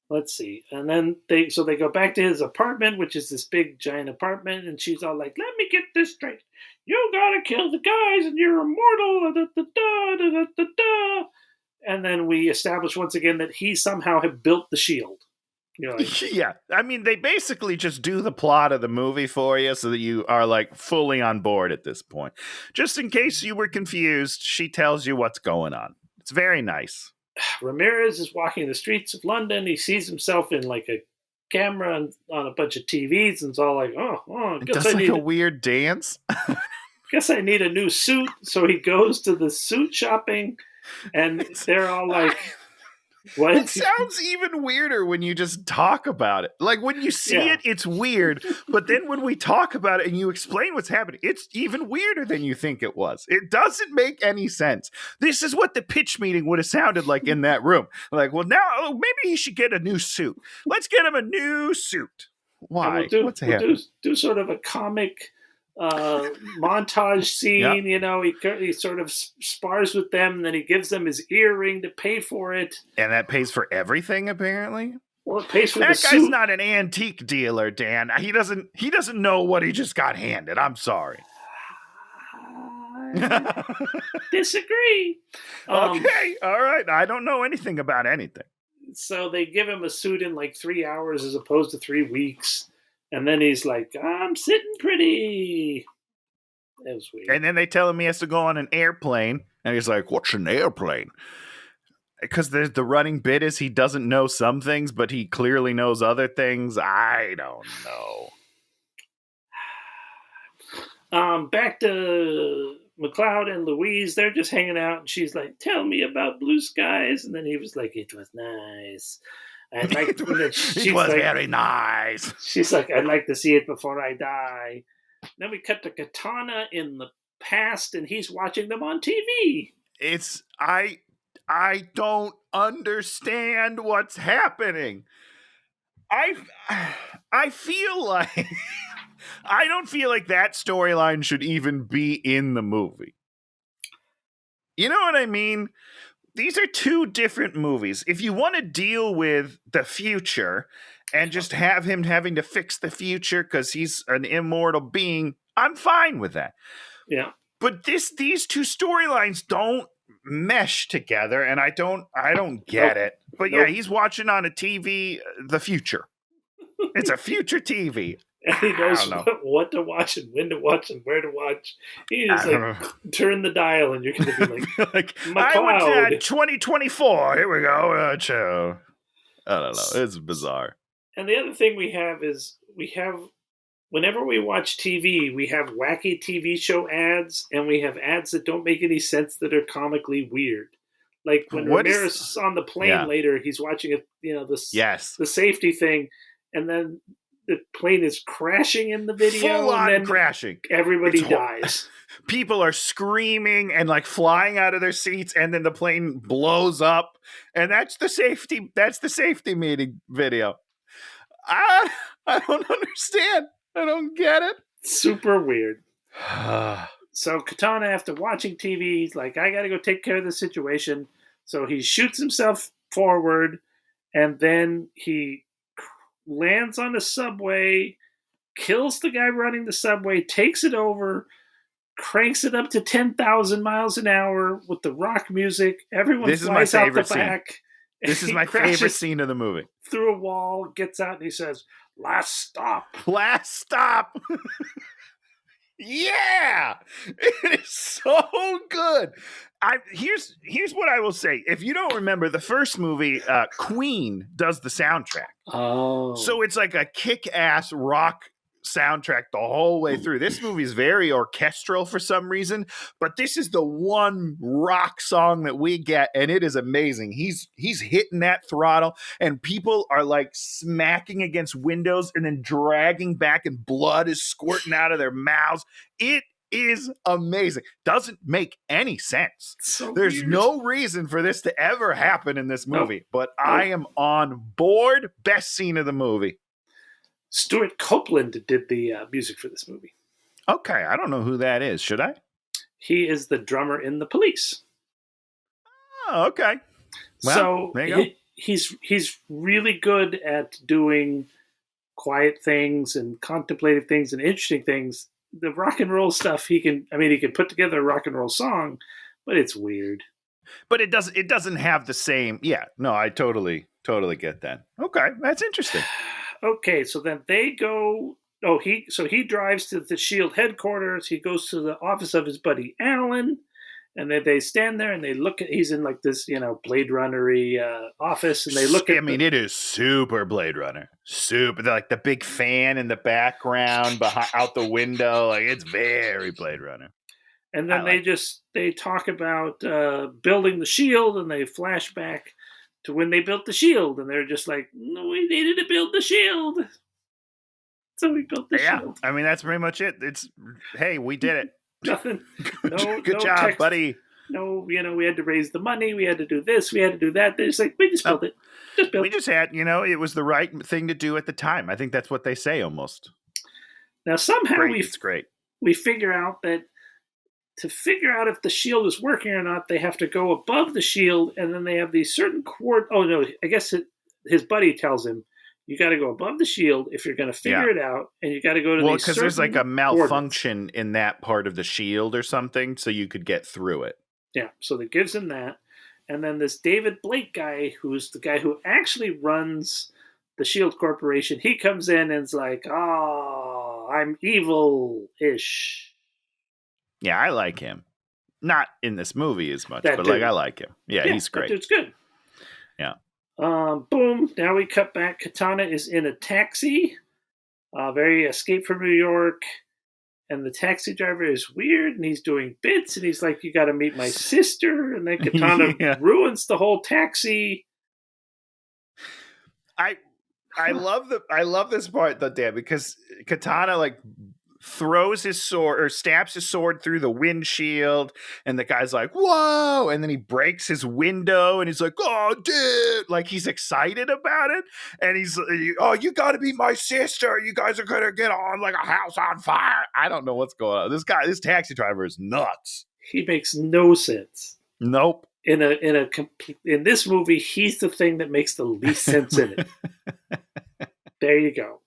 Let's see. And then they go back to his apartment, which is this big giant apartment, and she's all like, let me get this straight. You gotta kill the guys and you're immortal. Da, da, da, da, da, da, da. And then we establish once again that he somehow had built the shield. You know, like, yeah. I mean, they basically just do the plot of the movie for you so that you are like fully on board at this point. Just in case you were confused, she tells you what's going on. It's very nice. Ramirez is walking the streets of London. He sees himself in like a camera on a bunch of TVs, and it's all like, oh, it does like a weird dance. Guess I need a new suit. So he goes to the suit shopping, and they're all like, what? It sounds even weirder when you just talk about it. Like when you see it, it's weird. But then when we talk about it and you explain what's happening, it's even weirder than you think it was. It doesn't make any sense. This is what the pitch meeting would have sounded like in that room. Like, well, now maybe he should get a new suit. Let's get him a new suit. Why? What's happening? Do sort of a comic montage scene. Yep. You know, he sort of spars with them, and then he gives them his earring to pay for it, and that pays for everything apparently. Well, it pays for that the guy's suit. Not an antique dealer, Dan. He doesn't know what he just got handed. I'm sorry. Disagree. Okay, all right. I don't know anything about anything. So they give him a suit in like 3 hours as opposed to 3 weeks. And then he's like, I'm sitting pretty. That was weird. And then they tell him he has to go on an airplane. And he's like, what's an airplane? Because the running bit is he doesn't know some things, but he clearly knows other things. I don't know. Back to McLeod and Louise. They're just hanging out. And she's like, tell me about blue skies. And then he was like, it was nice. I'd like it was very nice. She's like, I'd like to see it before I die. Then we cut to Katana in the past, and he's watching them on TV. I don't understand what's happening. I feel like I don't feel like that storyline should even be in the movie. You know what I mean? These are two different movies. If you want to deal with the future and just have him having to fix the future because he's an immortal being, I'm fine with that. Yeah. But these two storylines don't mesh together, and I don't get it. But yeah, he's watching on a TV the future. It's a future TV. And he knows what to watch and when to watch and where to watch. He just like turn the dial, and you're going to be like, I went to 2024. Here we go. I don't know. It's bizarre. And the other thing we have is whenever we watch TV, we have wacky TV show ads, and we have ads that don't make any sense that are comically weird. Like when Ramirez is on the plane later, he's watching the safety thing, and then the plane is crashing in the video. Full on and then crashing. Everybody dies. People are screaming and like flying out of their seats, and then the plane blows up. And that's the safety meeting video. I don't understand. I don't get it. Super weird. So Katana, after watching TV, he's like, I got to go take care of the situation. So he shoots himself forward, and then he lands on a subway, kills the guy running the subway, takes it over, cranks it up to 10,000 miles an hour with the rock music. Everyone This is my flies out the favorite scene. back. This is He my favorite crashes scene of the movie. through a wall, gets out, and he says, "Last stop." Last stop. Yeah, it is so good. Here's what I will say. If you don't remember the first movie, Queen does the soundtrack. Oh. So it's like a kick-ass rock soundtrack the whole way through. This movie is very orchestral for some reason, but this is the one rock song that we get, and it is amazing. He's hitting that throttle, and people are like smacking against windows and then dragging back, and blood is squirting out of their mouths. It is amazing. Doesn't make any sense. So There's weird. no reason for this to ever happen in this movie, but I am on board. Best scene of the movie. Stuart Copeland did the music for this movie. Okay, I don't know who that is. Should I? He is the drummer in The Police. Oh, okay. Well, So there you go. he's really good at doing quiet things and contemplative things and interesting things. The rock and roll stuff, he can put together a rock and roll song, but it's weird. But it doesn't have the same. Yeah, no, I totally get that. Okay, that's interesting. Okay, so then they go. He drives to the Shield headquarters. He goes to the office of his buddy Alan, and then they stand there and they look at. He's in like this, Blade Runner-y office, and they look at. It is super Blade Runner. Super, like the big fan in the background behind out the window. Like it's very Blade Runner. And then they talk about building the Shield, and they flash back to when they built the Shield, and they're just like, no, we needed to build the Shield. So we built the Shield. I mean, that's pretty much it. Hey, we did it. Nothing. No, Good job, buddy. No, we had to raise the money. We had to do this. We had to do that. They're just like, we just built it. We just had, it was the right thing to do at the time. I think that's what they say almost. Now, somehow it's great. We figure out that to figure out if the Shield is working or not, they have to go above the Shield, and then they have these certain I guess his buddy tells him, you got to go above the Shield if you're going to figure it out, and you got to go to these because there's like a malfunction in that part of the Shield or something, so you could get through it. Yeah, so that gives him that. And then this David Blake guy, who's the guy who actually runs the Shield Corporation, he comes in and is like, I'm evil-ish. Yeah, I like him. Not in this movie as much, but I like him. Yeah, he's great. That dude's good. Yeah. Boom. Now we cut back. Katana is in a taxi. Very Escape from New York. And the taxi driver is weird, and he's doing bits, and he's like, you got to meet my sister. And then Katana ruins the whole taxi. I love this part though, Dan, because Katana like throws his sword or stabs his sword through the windshield, and the guy's like, whoa, and then he breaks his window, and he's like, oh dude, like he's excited about it, and he's you gotta be my sister, you guys are gonna get on like a house on fire. I don't know what's going on. This taxi driver is nuts. He makes no sense. Nope. In this movie, he's the thing that makes the least sense in it. There you go.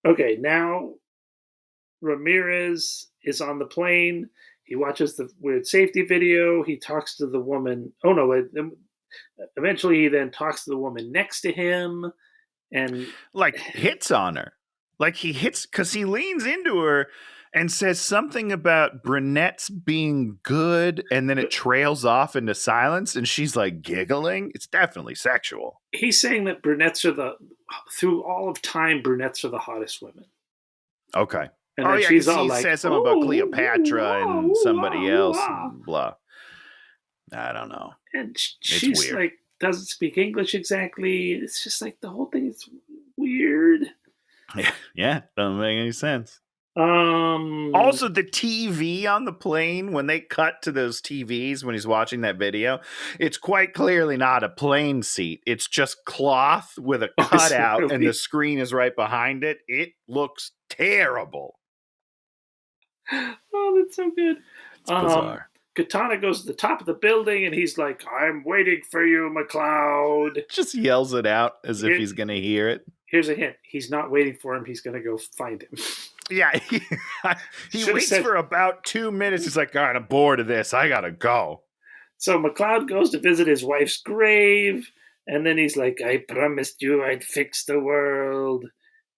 Okay, now Ramirez is on the plane. He watches the weird safety video. He talks to the woman. Oh, no. Eventually, he then talks to the woman next to him and like hits on her. Like he hits because he leans into her and says something about brunettes being good, and then it trails off into silence, and she's like giggling. It's definitely sexual. He's saying that through all of time, brunettes are the hottest women. Okay. And she's all he like, says something about Cleopatra and somebody else and blah. I don't know. And she's weird. Like, doesn't speak English exactly. It's just like the whole thing is weird. Yeah, doesn't make any sense. Also, the TV on the plane, when they cut to those TVs when he's watching that video, it's quite clearly not a plane seat. It's just cloth with a cutout, really? And the screen is right behind it. It looks terrible. Oh, that's so good. It's bizarre. Katana goes to the top of the building, and he's like, I'm waiting for you, McLeod. Just yells it out as if he's going to hear it. Here's a hint. He's not waiting for him. He's going to go find him. Yeah, he waits for about 2 minutes. He's like, all right, I'm bored of this. I gotta go. So McCloud goes to visit his wife's grave, and then he's like, I promised you I'd fix the world.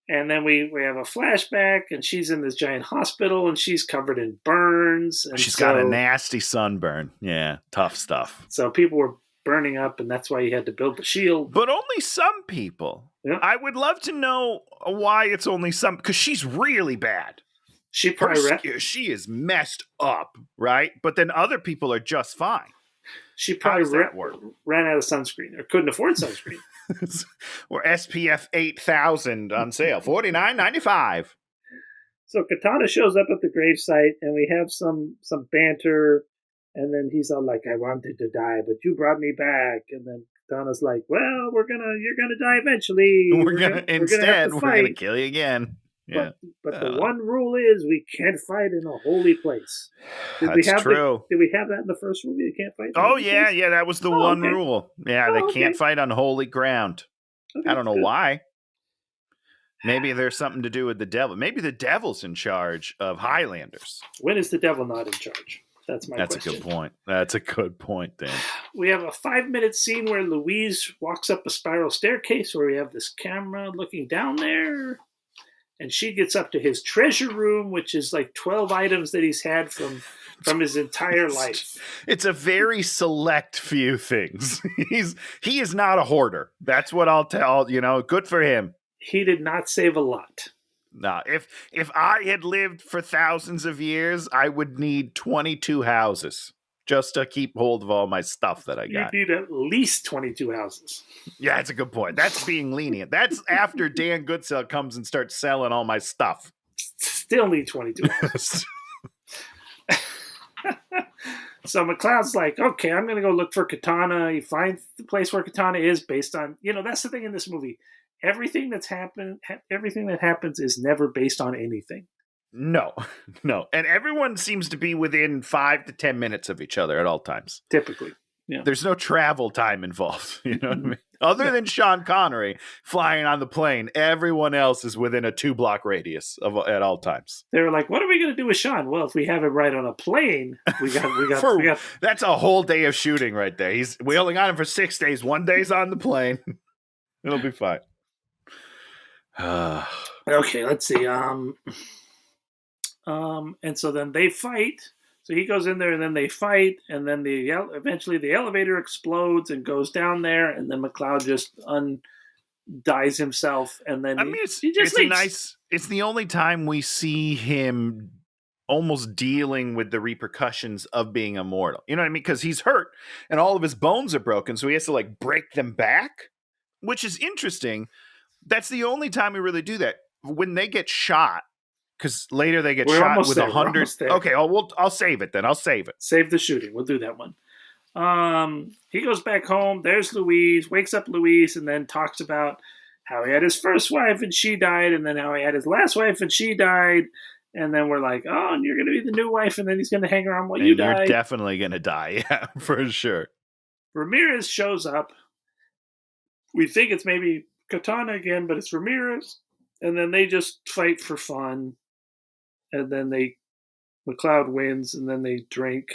And then we have a flashback, and she's in this giant hospital, and she's covered in burns. And She's got a nasty sunburn. Yeah, tough stuff. So people were burning up, and that's why he had to build the shield. But only some people. Yeah. I would love to know why it's only some, because she's really bad. She probably she is messed up, right? But then other people are just fine. She probably ran out of sunscreen or couldn't afford sunscreen. Or SPF 8000 on sale, $49.95. So Katana shows up at the gravesite, and we have some banter. And then he's all like, I wanted to die, but you brought me back. And then Katana's like, well, you're gonna die eventually. We're gonna kill you again. Yeah. But the one rule is we can't fight in a holy place. That's true. Did we have that in the first movie? You can't fight. Oh yeah, place? Yeah. That was the one rule. Yeah, they can't fight on holy ground. Okay, I don't know why. Maybe there's something to do with the devil. Maybe the devil's in charge of Highlanders. When is the devil not in charge? That's question. A good point. That's a good point, Dan. We have a 5-minute scene where Louise walks up a spiral staircase where we have this camera looking down there. And she gets up to his treasure room, which is like 12 items that he's had from his entire life. It's a very select few things. He is not a hoarder. That's what I'll tell, good for him. He did not save a lot. No, if I had lived for thousands of years, I would need 22 houses just to keep hold of all my stuff that I got. You need at least 22 houses. Yeah, that's a good point. That's being lenient. That's after Dan Goodsell comes and starts selling all my stuff. Still need 22 houses. So McCloud's like, okay, I'm going to go look for Katana. He finds the place where Katana is based on, that's the thing in this movie. Everything that happens is never based on anything. No. And everyone seems to be within 5 to 10 minutes of each other at all times. Typically. Yeah. There's no travel time involved. You know what I mean? Other than Sean Connery flying on the plane, everyone else is within a 2-block radius at all times. They were like, what are we going to do with Sean? Well, if we have him right on a plane, we got that's a whole day of shooting right there. We only got him for 6 days. 1 day's on the plane. It'll be fine. Okay, let's see. And so then they fight. So he goes in there, and then they fight, and then eventually the elevator explodes and goes down there, and then McCloud just dies himself, and then it's the only time we see him almost dealing with the repercussions of being immortal. You know what I mean? Because he's hurt, and all of his bones are broken, so he has to break them back, which is interesting. That's the only time we really do that. When they get shot, because later they get shot with 100. Okay, I'll save it then. I'll save it. Save the shooting. We'll do that one. He goes back home. There's Louise. Wakes up Louise, and then talks about how he had his first wife and she died, and then how he had his last wife and she died. And then we're like, oh, and you're going to be the new wife, and then he's going to hang around while you die. You're definitely going to die, yeah, for sure. Ramirez shows up. We think it's maybe Katana again, but it's Ramirez. And then they just fight for fun. And then McCloud wins, and then they drink.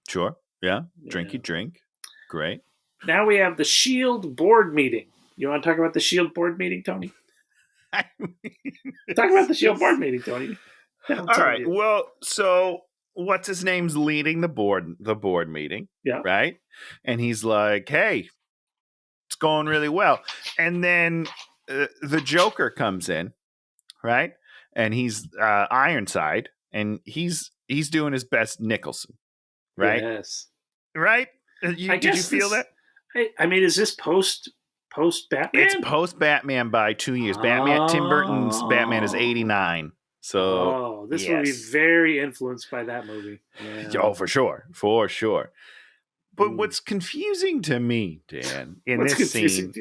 Sure. Yeah. Drinky drink. Great. Now we have the SHIELD board meeting. You want to talk about the SHIELD board meeting, Tony? Talk about the SHIELD board meeting, Tony. All right. Well, so what's his name's leading the board meeting. Yeah. Right. And he's like, hey, it's going really well. And then the Joker comes in. Right. And he's Ironside, and he's doing his best Nicholson. Right. Yes. Right. Did you feel that? I mean, is this post Batman? It's post Batman by 2 years. Tim Burton's Batman is 89. So this will be very influenced by that movie. Yeah. Oh, for sure. But what's confusing to me, Dan, in this scene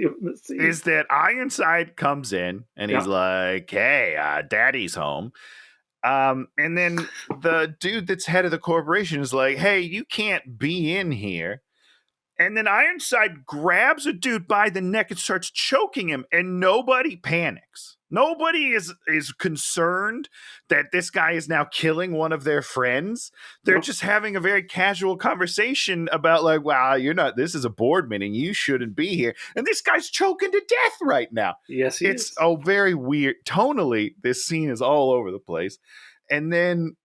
is that Ironside comes in and he's like, hey, Daddy's home. And then the dude that's head of the corporation is like, hey, you can't be in here. And then Ironside grabs a dude by the neck and starts choking him, and nobody panics. Nobody is concerned that this guy is now killing one of their friends. They're just having a very casual conversation about like, wow, this is a board meeting. You shouldn't be here. And this guy's choking to death right now. Yes, he is. It's very weird. Tonally, this scene is all over the place. And then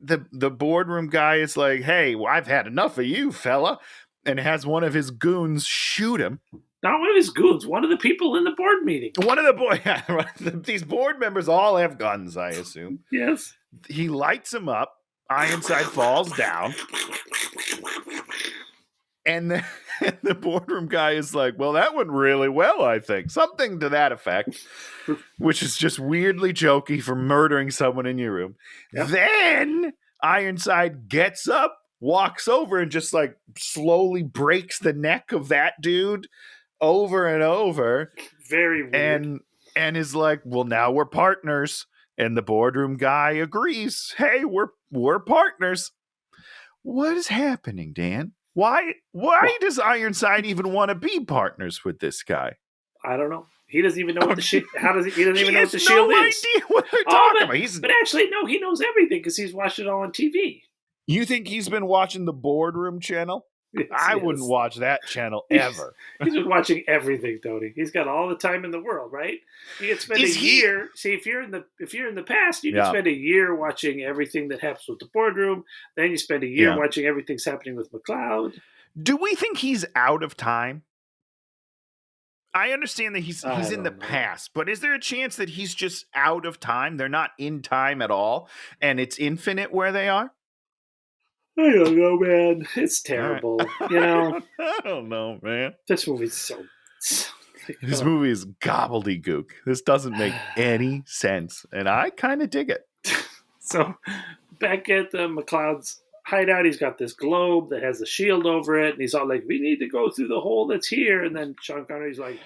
the boardroom guy is like, hey, well, I've had enough of you, fella. And has one of his goons shoot him. Not one of his goons, one of the people in the board meeting. One of these board members all have guns, I assume. Yes. He lights him up. Ironside falls down. And the boardroom guy is like, well, that went really well, I think. Something to that effect, which is just weirdly jokey for murdering someone in your room. Yep. Then Ironside gets up, walks over, and just like slowly breaks the neck of that dude over and over. Very weird. And is like, well, now we're partners. And the boardroom guy agrees. Hey, we're partners. What is happening, Dan? Why does Ironside even want to be partners with this guy? I don't know. He doesn't even know what the shield. How does he doesn't even know what the shield is? He has no idea what they're talking about. But actually, no, he knows everything because he's watched it all on TV. You think he's been watching the Boardroom channel? Yes, I wouldn't watch that channel ever. He's been watching everything, Tony. He's got all the time in the world, right? You can spend a year. See, if you're in the past, you can spend a year watching everything that happens with the boardroom. Then you spend a year watching everything's happening with McLeod. Do we think he's out of time? I understand that he's in the past, but is there a chance that he's just out of time? They're not in time at all, and it's infinite where they are? I don't know, man. It's terrible. Right. You know? I don't know, man. This movie's so this movie is gobbledygook. This doesn't make any sense, and I kind of dig it. So, back at the McLeod's hideout, he's got this globe that has a shield over it, and he's all like, we need to go through the hole that's here. And then Sean Connery's like,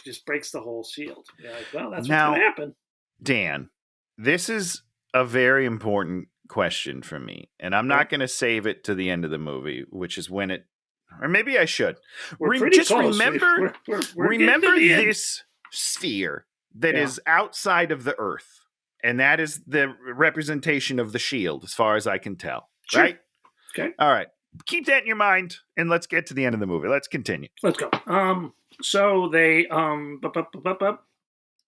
just breaks the whole shield. You're like, well, that's what's going to happen. Dan, this is a very important question for me, and I'm not going to save it to the end of the movie, which is when it, or maybe I should. Just close. Remember this sphere that is outside of the Earth, and that is the representation of the shield, as far as I can tell. Sure. Right? Okay. All right. Keep that in your mind, and let's get to the end of the movie. Let's continue. Let's go. So they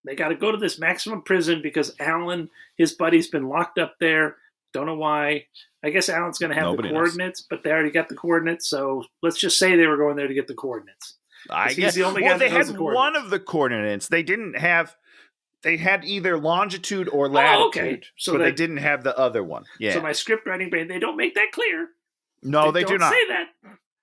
they got to go to this maximum prison because Alan, his buddy's been locked up there. Don't know why. I guess Alan's going to have the coordinates, but they already got the coordinates. So let's just say they were going there to get the coordinates. I guess. The only guy they had one of the coordinates. They didn't have. They had either longitude or latitude, so but they didn't have the other one. Yeah. So my script writing brain, they don't make that clear. No, they do not say that.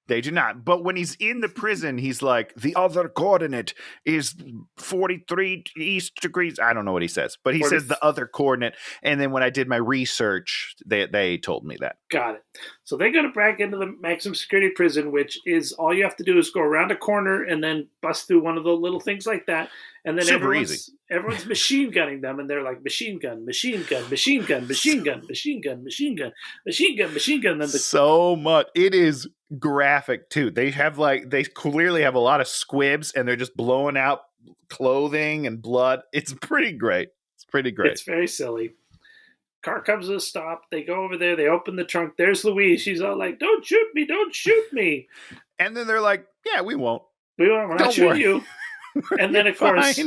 They do not. But when he's in the prison, he's like, the other coordinate is 43 east degrees. I don't know what he says, but he says the other coordinate. And then when I did my research, they told me that. Got it. So they go to back into the maximum security prison, which is all you have to do is go around a corner and then bust through one of the little things like that. And then everyone's machine gunning them, and they're like machine gun, machine gun, machine gun, machine gun, machine gun, machine gun, machine gun, machine gun. So much. It is graphic too. They clearly have a lot of squibs, and they're just blowing out clothing and blood. It's pretty great. It's very silly. Car comes to a stop. They go over there. They open the trunk. There's Louise. She's all like, "Don't shoot me! Don't shoot me!" And then they're like, "Yeah, we won't. We're not shooting you." And then, of course,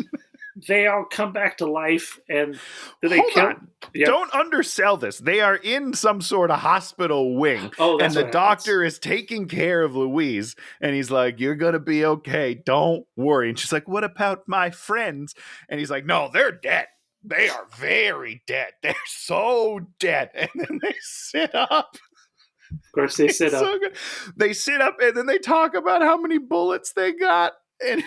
they all come back to life. And Hold on. Yep. Don't undersell this. They are in some sort of hospital wing. And the doctor is taking care of Louise. And he's like, you're going to be okay. Don't worry. And she's like, what about my friends? And he's like, no, they're dead. They are very dead. They're so dead. And then they sit up. Of course, they sit up. Good. They sit up, and then they talk about how many bullets they got. And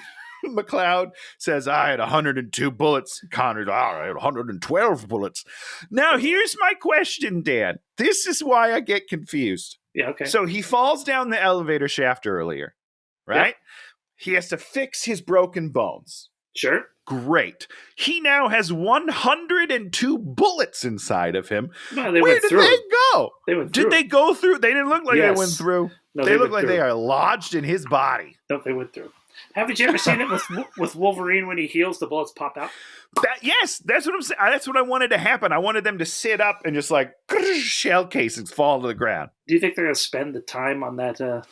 McLeod says, I had 102 bullets. Connery, I had 112 bullets. Now, here's my question, Dan. This is why I get confused. Yeah, okay. So he falls down the elevator shaft earlier, right? Yep. He has to fix his broken bones. Sure. Great. He now has 102 bullets inside of him. No, they Where went did through. they go? They went Did through. they go through? They didn't look like they went Yes. through. No, they look went like through. they are lodged in his body. No, they went through. Haven't you ever seen it with Wolverine when he heals, the bullets pop out? Yes, that's what I'm saying. That's what I wanted to happen. I wanted them to sit up and just like shell casings fall to the ground. Do you think they're going to spend the time on that?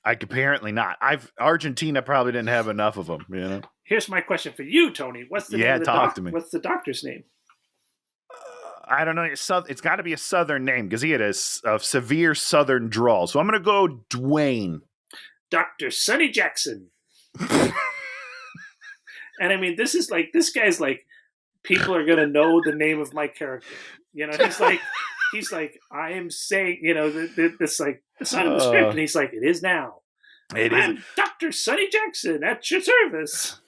Apparently not. Argentina probably didn't have enough of them. You know. Here's my question for you, Tony. What's the name of the talk to me. What's the doctor's name? I don't know. It's got to be a southern name because he had a severe southern drawl. So I'm going to go Dwayne. Dr. Sonny Jackson. And I mean, this guy's like, people are going to know the name of my character. You know, he's like, I am saying, you know, this like, it's not in the script. And he's like, it is now. I'm Dr. Sonny Jackson at your service.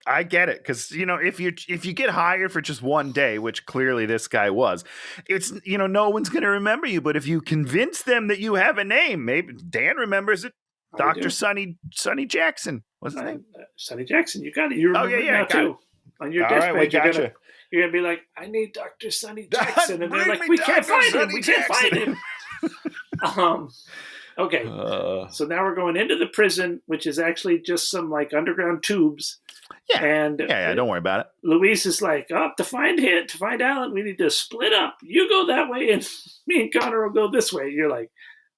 I get it, because you know if you get hired for just one day, which clearly this guy was, it's no one's going to remember you. But if you convince them that you have a name, maybe Dan remembers it. Dr. Sonny Jackson. What's his name? Sonny Jackson. You got it. You remember it now too. On your deathbed, you're gonna be like, I need Dr. Sonny Jackson, and they're like, we can't find him. We can't find him. Okay, so now we're going into the prison, which is actually just some like underground tubes. Yeah, and don't worry about it. Luis is like, to find Alan, we need to split up. You go that way, and me and Connor will go this way. You're like,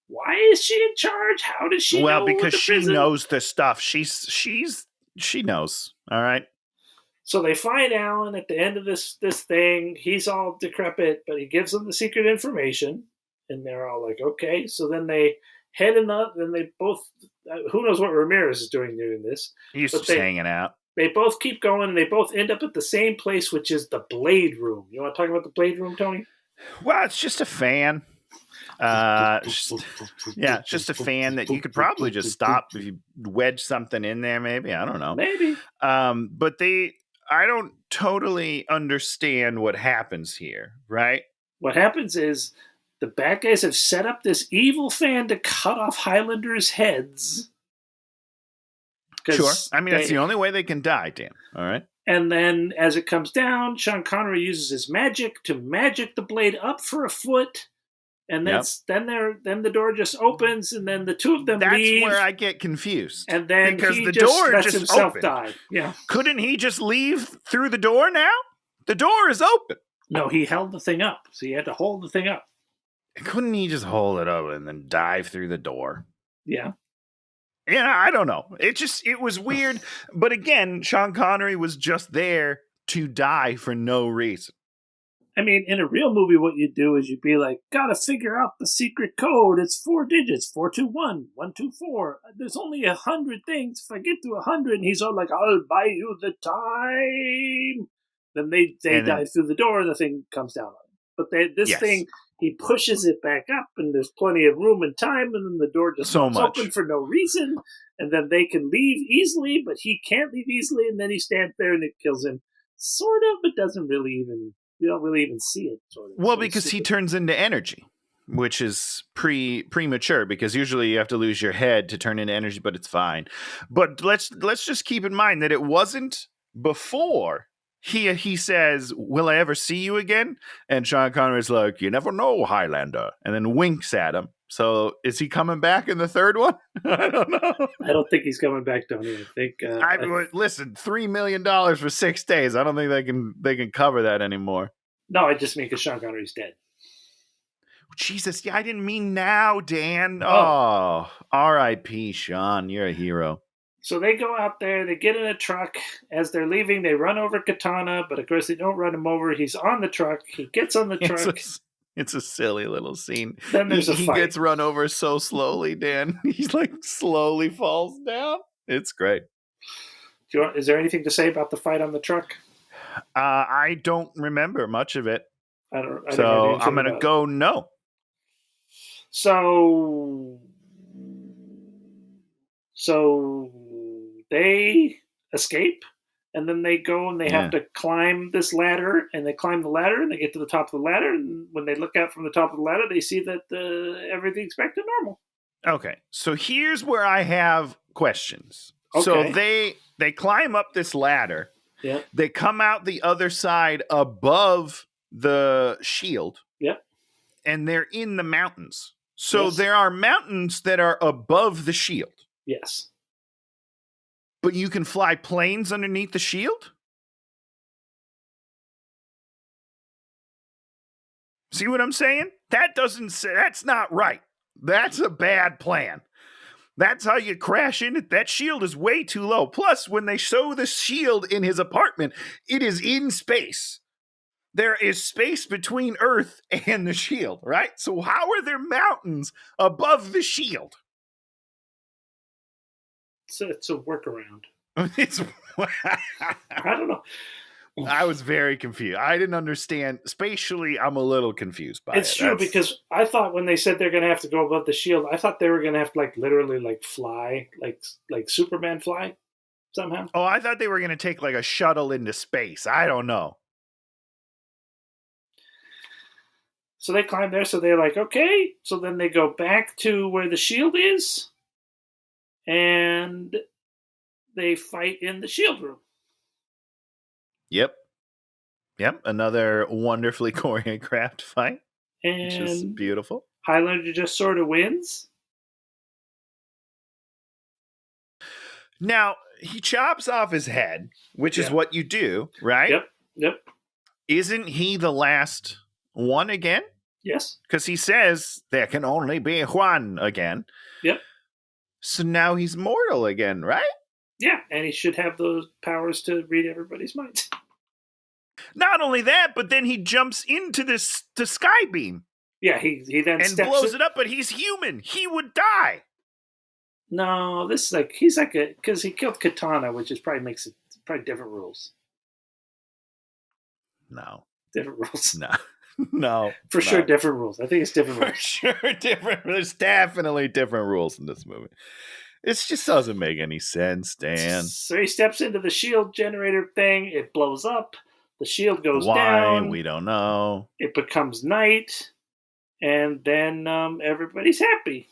why is she in charge? How does she know? Well, because she knows the stuff. She knows. All right. So they find Alan at the end of this thing. He's all decrepit, but he gives them the secret information, and they're all like, okay. So then they head up, and they both. Who knows what Ramirez is doing this? He's just hanging out. They both keep going, and they both end up at the same place, which is the Blade Room. You want to talk about the Blade Room, Tony? Well, it's just a fan. It's just a fan that you could probably just stop if you wedge something in there. Maybe, I don't know. Maybe. But I don't totally understand what happens here, right? What happens is the bad guys have set up this evil fan to cut off Highlanders' heads. Sure. I mean, that's the only way they can die, Dan. All right. And then as it comes down, Sean Connery uses his magic to magic the blade up for a foot. And then the door just opens, and then the two of them leave. That's where I get confused. And then because he the just door lets just himself opened. die. Yeah. Couldn't he just leave through the door now? The door is open. No, he held the thing up. So he had to hold the thing up. Couldn't he just hold it up and then dive through the door? Yeah. Yeah, I don't know. It was weird. But again, Sean Connery was just there to die for no reason. I mean, in a real movie, what you'd do is you'd be like, gotta figure out the secret code. It's 4 digits, 421, 124. There's only 100 things. If I get to 100, and he's all like, I'll buy you the time. Then they dive through the door, and the thing comes down on him. But this thing, he pushes it back up, and there's plenty of room and time, and then the door just open for no reason. And then they can leave easily, but he can't leave easily, and then he stands there, and it kills him. Sort of, but doesn't really even... We don't really even see it. Sort of. Well, because he turns into energy, which is premature. Because usually you have to lose your head to turn into energy, but it's fine. But let's just keep in mind that it wasn't before he says, "Will I ever see you again?" And Sean Connery's like, "You never know, Highlander," and then winks at him. So is he coming back in the third one? I don't know. I don't think he's coming back, Tony. I think. Listen, $3 million for 6 days. I don't think they can cover that anymore. No, I just mean because Sean Connery's dead. Jesus, yeah, I didn't mean now, Dan. Oh, R.I.P. Sean, you're a hero. So they go out there, they get in a truck. As they're leaving, they run over Katana, but of course they don't run him over. He's on the truck. He gets on the truck. It's a silly little scene. Then there's a fight. He gets run over so slowly, Dan. He's like slowly falls down. It's great. Is there anything to say about the fight on the truck? I don't remember much of it. I'm going to go no. So they escape. And then they go and they have to climb this ladder, and they climb the ladder, and they get to the top of the ladder. And when they look out from the top of the ladder, they see that everything's back to normal. Okay, so here's where I have questions. Okay. So they climb up this ladder, Yep. They come out the other side above the shield. Yep. And they're in the mountains. So Yes. there are mountains that are above the shield. Yes. But you can fly planes underneath the shield? See what I'm saying? That's not right. That's a bad plan. That's how you crash in it. That shield is way too low. Plus, when they show the shield in his apartment, it is in space. There is space between Earth and the shield, right? So how are there mountains above the shield? It's a workaround. It's I don't know. I was very confused. I didn't understand. Spatially, I'm a little confused by it. It's true because I thought when they said they're going to have to go above the shield, I thought they were going to have to literally fly, like Superman fly somehow. Oh, I thought they were going to take like a shuttle into space. I don't know. So they climb there. So they're like, okay. So then they go back to where the shield is, and they fight in the shield room. Yep. Another wonderfully choreographed fight, which is And beautiful. Highlander just sort of wins. Now, he chops off his head, which is what you do, right? Yep. Isn't he the last one again? Yes. Because he says there can only be one again. Yep. So now he's mortal again, right? Yeah, and he should have those powers to read everybody's minds. Not only that, but then he jumps into the sky beam. Yeah, he then and steps blows it up, but he's human. He would die. No, this is he's because he killed Katana, which is probably different rules. No. Different rules. No. For sure, different rules. I think it's different rules. For sure, different. There's definitely different rules in this movie. It just doesn't make any sense, Dan. So he steps into the shield generator thing. It blows up. The shield goes Why? down. We don't know. It becomes night. And then everybody's happy.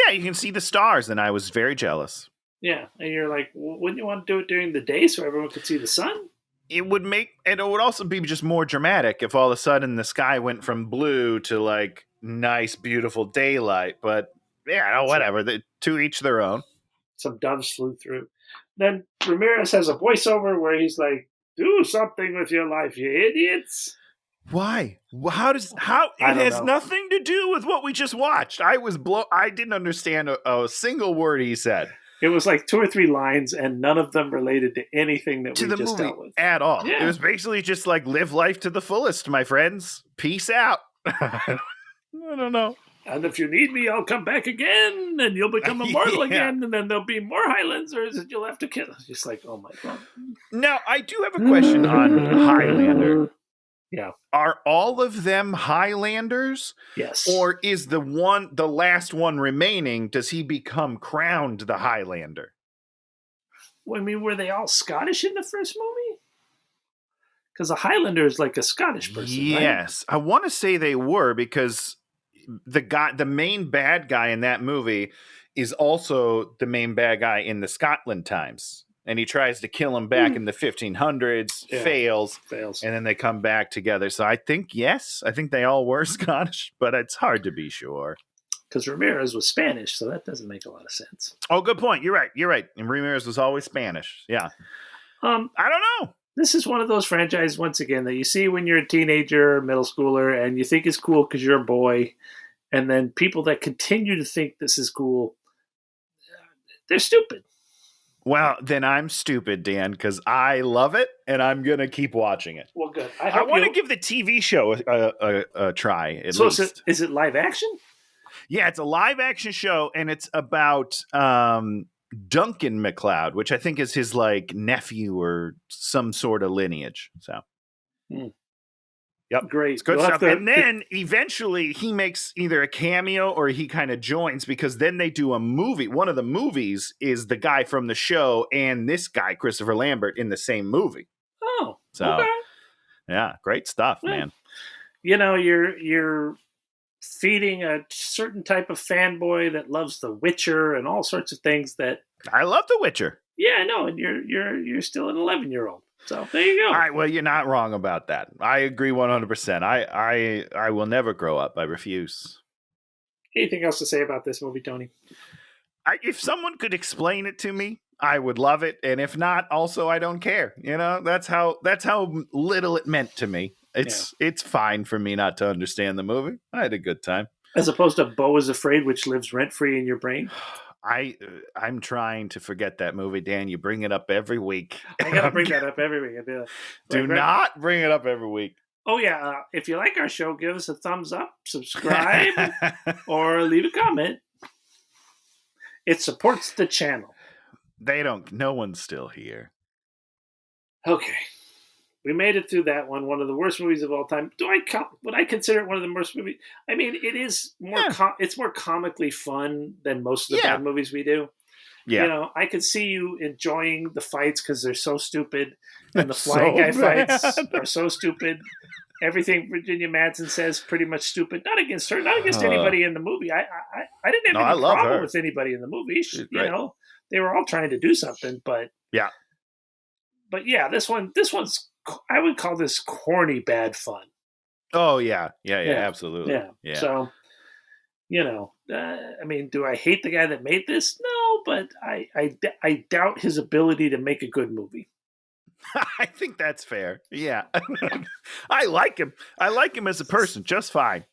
Yeah, you can see the stars, and I was very jealous. Yeah, and you're like, wouldn't you want to do it during the day so everyone could see the sun? It would also be just more dramatic if all of a sudden the sky went from blue to nice, beautiful daylight. But yeah, whatever. To each their own. Some doves flew through. Then Ramirez has a voiceover where he's like, "Do something with your life, you idiots." Why? How it has nothing to do with what we just watched. I didn't understand a single word he said. It was like 2 or 3 lines, and none of them related to anything that we just dealt with at all. Yeah. It was basically just live life to the fullest, my friends. Peace out. I don't know. And if you need me, I'll come back again, and you'll become immortal again, and then there'll be more Highlanders, and you'll have to kill us. Just oh my God. Now, I do have a question on Highlander. Yeah. Are all of them Highlanders? Yes. Or is the last one remaining, does he become crowned the Highlander? I mean, were they all Scottish in the first movie? Because a Highlander is like a Scottish person, yes. right? I want to say they were, because the main bad guy in that movie is also the main bad guy in the Scotland times. And he tries to kill him back in the 1500s, fails, and then they come back together. So I think they all were Scottish, but it's hard to be sure. Because Ramirez was Spanish, so that doesn't make a lot of sense. Oh, good point. You're right. And Ramirez was always Spanish. Yeah. I don't know. This is one of those franchises, once again, that you see when you're a teenager, middle schooler, and you think it's cool because you're a boy. And then people that continue to think this is cool, they're stupid. Well, then I'm stupid, Dan, because I love it, and I'm going to keep watching it. Well, good. I want to give the TV show a try, at least. Is it live action? Yeah, it's a live action show, and it's about Duncan MacLeod, which I think is his nephew or some sort of lineage. So, Yep, great, it's good stuff. And then eventually he makes either a cameo or he kind of joins, because then they do a movie. One of the movies is the guy from the show and this guy, Christopher Lambert, in the same movie. Oh, so okay. Yeah, great stuff, man. You know, you're feeding a certain type of fanboy that loves The Witcher and all sorts of things that I love The Witcher. Yeah, I know, and you're still an 11-year-old. So there you go. All right, well, you're not wrong about that. I agree 100%. I will never grow up. I refuse. Anything else to say about this movie, Tony? If someone could explain it to me, I would love it. And if not, also I don't care. You know, that's how little it meant to me. It's fine for me not to understand the movie. I had a good time. As opposed to Beau is Afraid, which lives rent-free in your brain. I'm trying to forget that movie, Dan. You bring it up every week. I gotta bring that up every week. Do not bring it up every week. Oh yeah, if you like our show, give us a thumbs up, subscribe, or leave a comment. It supports the channel. No one's still here. Okay. We made it through that one. One of the worst movies of all time. Would I consider it one of the worst movies? I mean, it is more. It's more comically fun than most of the bad movies we do. Yeah. You know, I could see you enjoying the fights because they're so stupid, and the flying guy fights are so stupid. Everything Virginia Madsen says pretty much stupid. Not against her. Not against anybody in the movie. I didn't have any problem with anybody in the movie. You know, they were all trying to do something, but yeah. But yeah, this one's. I would call this corny bad fun. Oh yeah, absolutely. Yeah. So, you know, I mean, do I hate the guy that made this? No, but I doubt his ability to make a good movie. I think that's fair. Yeah, I like him. I like him as a person, just fine.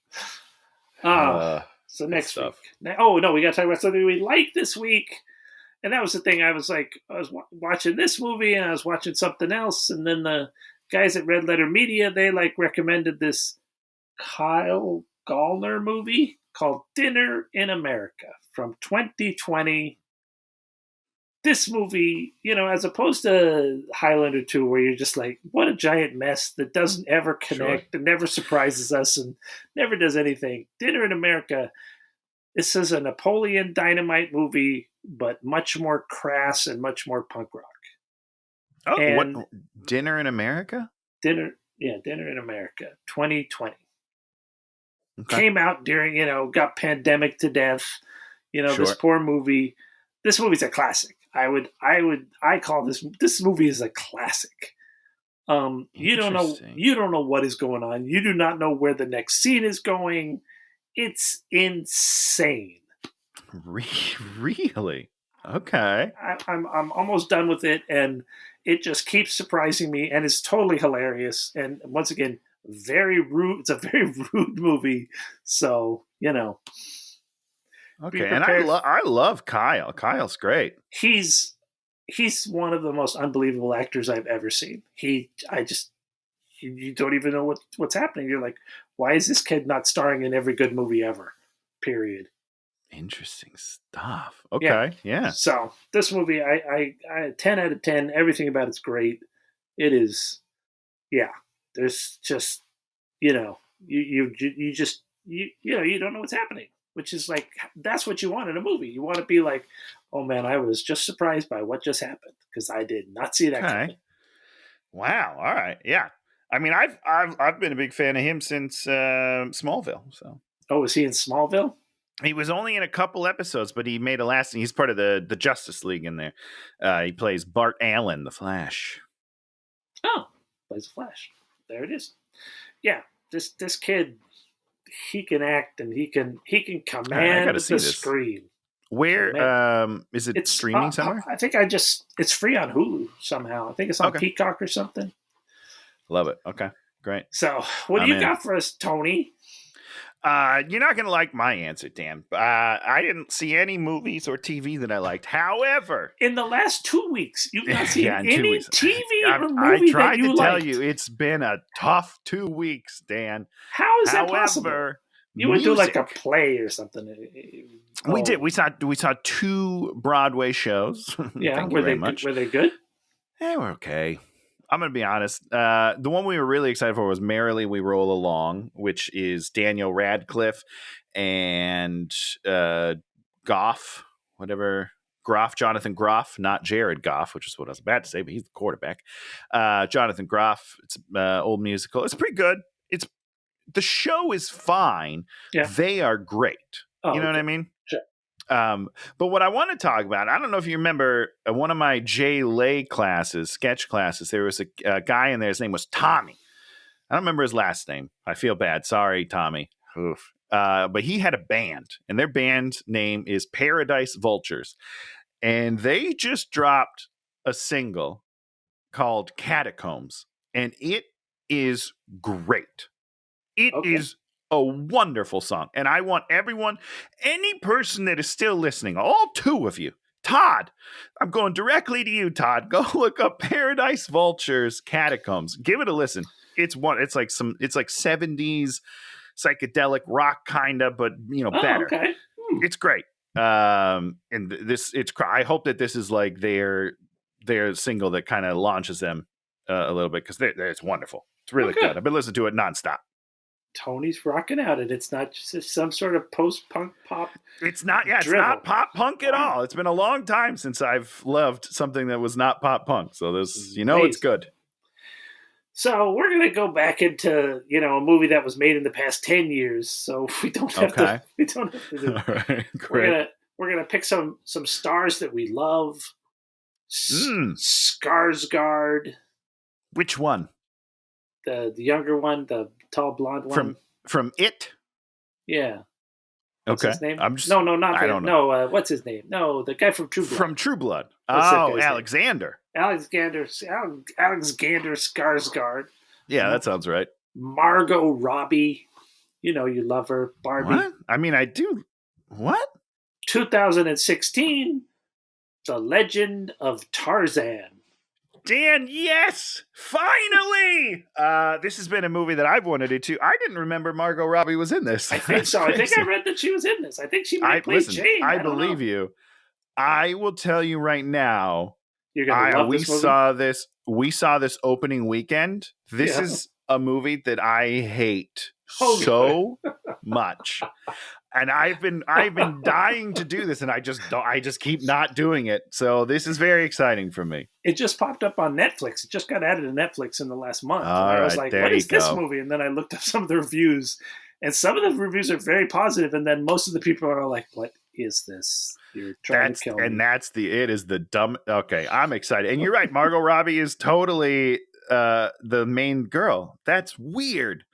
So next week. Oh no, we got to talk about something we like this week. And that was the thing. I was watching this movie and I was watching something else. And then the guys at Red Letter Media, they recommended this Kyle Gallner movie called Dinner in America from 2020. This movie, you know, as opposed to Highlander 2, where you're just like, what a giant mess that doesn't ever connect and never surprises us and never does anything. Dinner in America. This is a Napoleon Dynamite movie, but much more crass and much more punk rock. Oh, and what? Dinner in America? Dinner in America, 2020. Okay. Came out during, you know, got pandemic to death. You know, this poor movie. This movie's a classic. I call this movie is a classic. You don't know what is going on. You do not know where the next scene is going. It's insane. Really? Okay. I'm almost done with it, and it just keeps surprising me, and it's totally hilarious. And once again, very rude. It's a very rude movie. So, you know. Okay, and I love Kyle. Kyle's great. He's one of the most unbelievable actors I've ever seen. You don't even know what's happening. You're like, why is this kid not starring in every good movie ever? Period. Interesting stuff. Okay, yeah. So this movie, I 10 out of 10. Everything about it's great. It is, yeah. There's just, you know, you don't know what's happening, which is like, that's what you want in a movie. You want to be like, oh man, I was just surprised by what just happened because I did not see that coming. Wow. All right. Yeah. I mean, I've been a big fan of him since Smallville. So. Oh, was he in Smallville? He was only in a couple episodes, but he made a lasting. He's part of the Justice League in there. He plays Bart Allen, the Flash. Oh, plays the Flash. There it is. Yeah, this kid, he can act and he can command the screen. Where is it streaming somewhere? I think it's free on Hulu somehow. I think it's on Peacock or something. Love it. Okay, great. So, what do you got for us, Tony? You're not going to like my answer, Dan. I didn't see any movies or TV that I liked. However, in the last 2 weeks, you've not seen any TV or movie I tried that you to liked. tell you, it's been a tough 2 weeks, Dan. How is that possible? You went to like a play or something. We did. We saw 2 Broadway shows. Yeah, were they good? They were okay. I'm going to be honest. The one we were really excited for was Merrily We Roll Along, which is Daniel Radcliffe and Goff, Jonathan Groff, not Jared Goff, which is what I was about to say, but he's the quarterback. Jonathan Groff. It's an old musical. It's pretty good. The show is fine. Yeah. They are great. Oh, you know what I mean? Sure. But what I want to talk about, I don't know if you remember one of my Jay Lay classes, sketch classes. There was a guy in there. His name was Tommy. I don't remember his last name. I feel bad. Sorry, Tommy. Oof. But he had a band, and their band name is Paradise Vultures. And they just dropped a single called Catacombs, and it is great. It is a wonderful song. And I want everyone, any person that is still listening, all two of you, Todd, I'm going directly to you, Todd. Go look up Paradise Vultures Catacombs. Give it a listen. It's like 70s psychedelic rock kind of, but better. Okay. It's great. And I hope that this is like their single that kind of launches them a little bit, because it's wonderful. It's really good. I've been listening to it nonstop. Tony's rocking out it. It's not just some sort of post-punk pop. It's not. Yeah, drivel. It's not pop punk at all. It's been a long time since I've loved something that was not pop punk. So this, it's good. So we're gonna go back into a movie that was made in the past 10 years. So we don't have to. We don't have to do. All right, great. We're gonna pick some stars that we love. Skarsgård. Which one? The younger one, the tall blonde one from It. Yeah. What's his name? I'm just, not that. I don't know. No, what's his name? No, the guy from True Blood. From True Blood. Alexander. Alexander Skarsgård. Yeah, that sounds right. Margot Robbie. You love her. Barbie. What? I mean, I do. What? 2016, The Legend of Tarzan. Dan, yes! Finally! This has been a movie that I've wanted to. I didn't remember Margot Robbie was in this. I think so. I think I read that she was in this. I think she might play Jane. I believe you. I will tell you right now. You're gonna love this movie? We saw this opening weekend. This is a movie that I hate so much. And I've been dying to do this, and I just keep not doing it. So this is very exciting for me. It just popped up on Netflix. It just got added to Netflix in the last month. And I was like, what is this movie? And then I looked up some of the reviews, and some of the reviews are very positive, and then most of the people are like, what is this? You're trying to kill me. And it is the dumb. Okay, I'm excited. And you're right. Margot Robbie is totally the main girl. That's weird.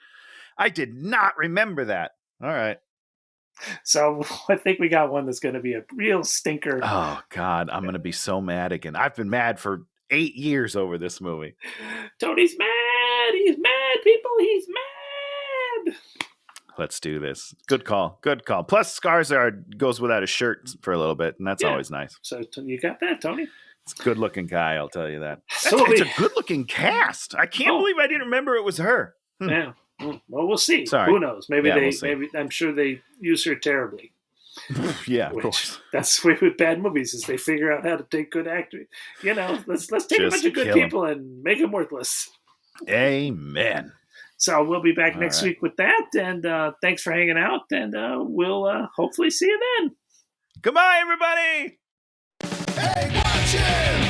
I did not remember that. All right. So I think we got one that's going to be a real stinker. Oh, God. I'm going to be so mad again. I've been mad for 8 years over this movie. Tony's mad. He's mad, people. He's mad. Let's do this. Good call. Good call. Plus, Skarsgård goes without a shirt for a little bit, and that's always nice. So you got that, Tony? It's a good-looking guy, I'll tell you that. It's a good-looking cast. I can't believe I didn't remember it was her. Yeah. Well, we'll see. Sorry. Who knows? Maybe maybe I'm sure they use her terribly. Yeah, of course. That's the way with bad movies is they figure out how to take good actors. Let's take a bunch of good people and make them worthless. Amen. So we'll be back next week with that, and thanks for hanging out, and we'll hopefully see you then. Goodbye, everybody. Hey, watch it!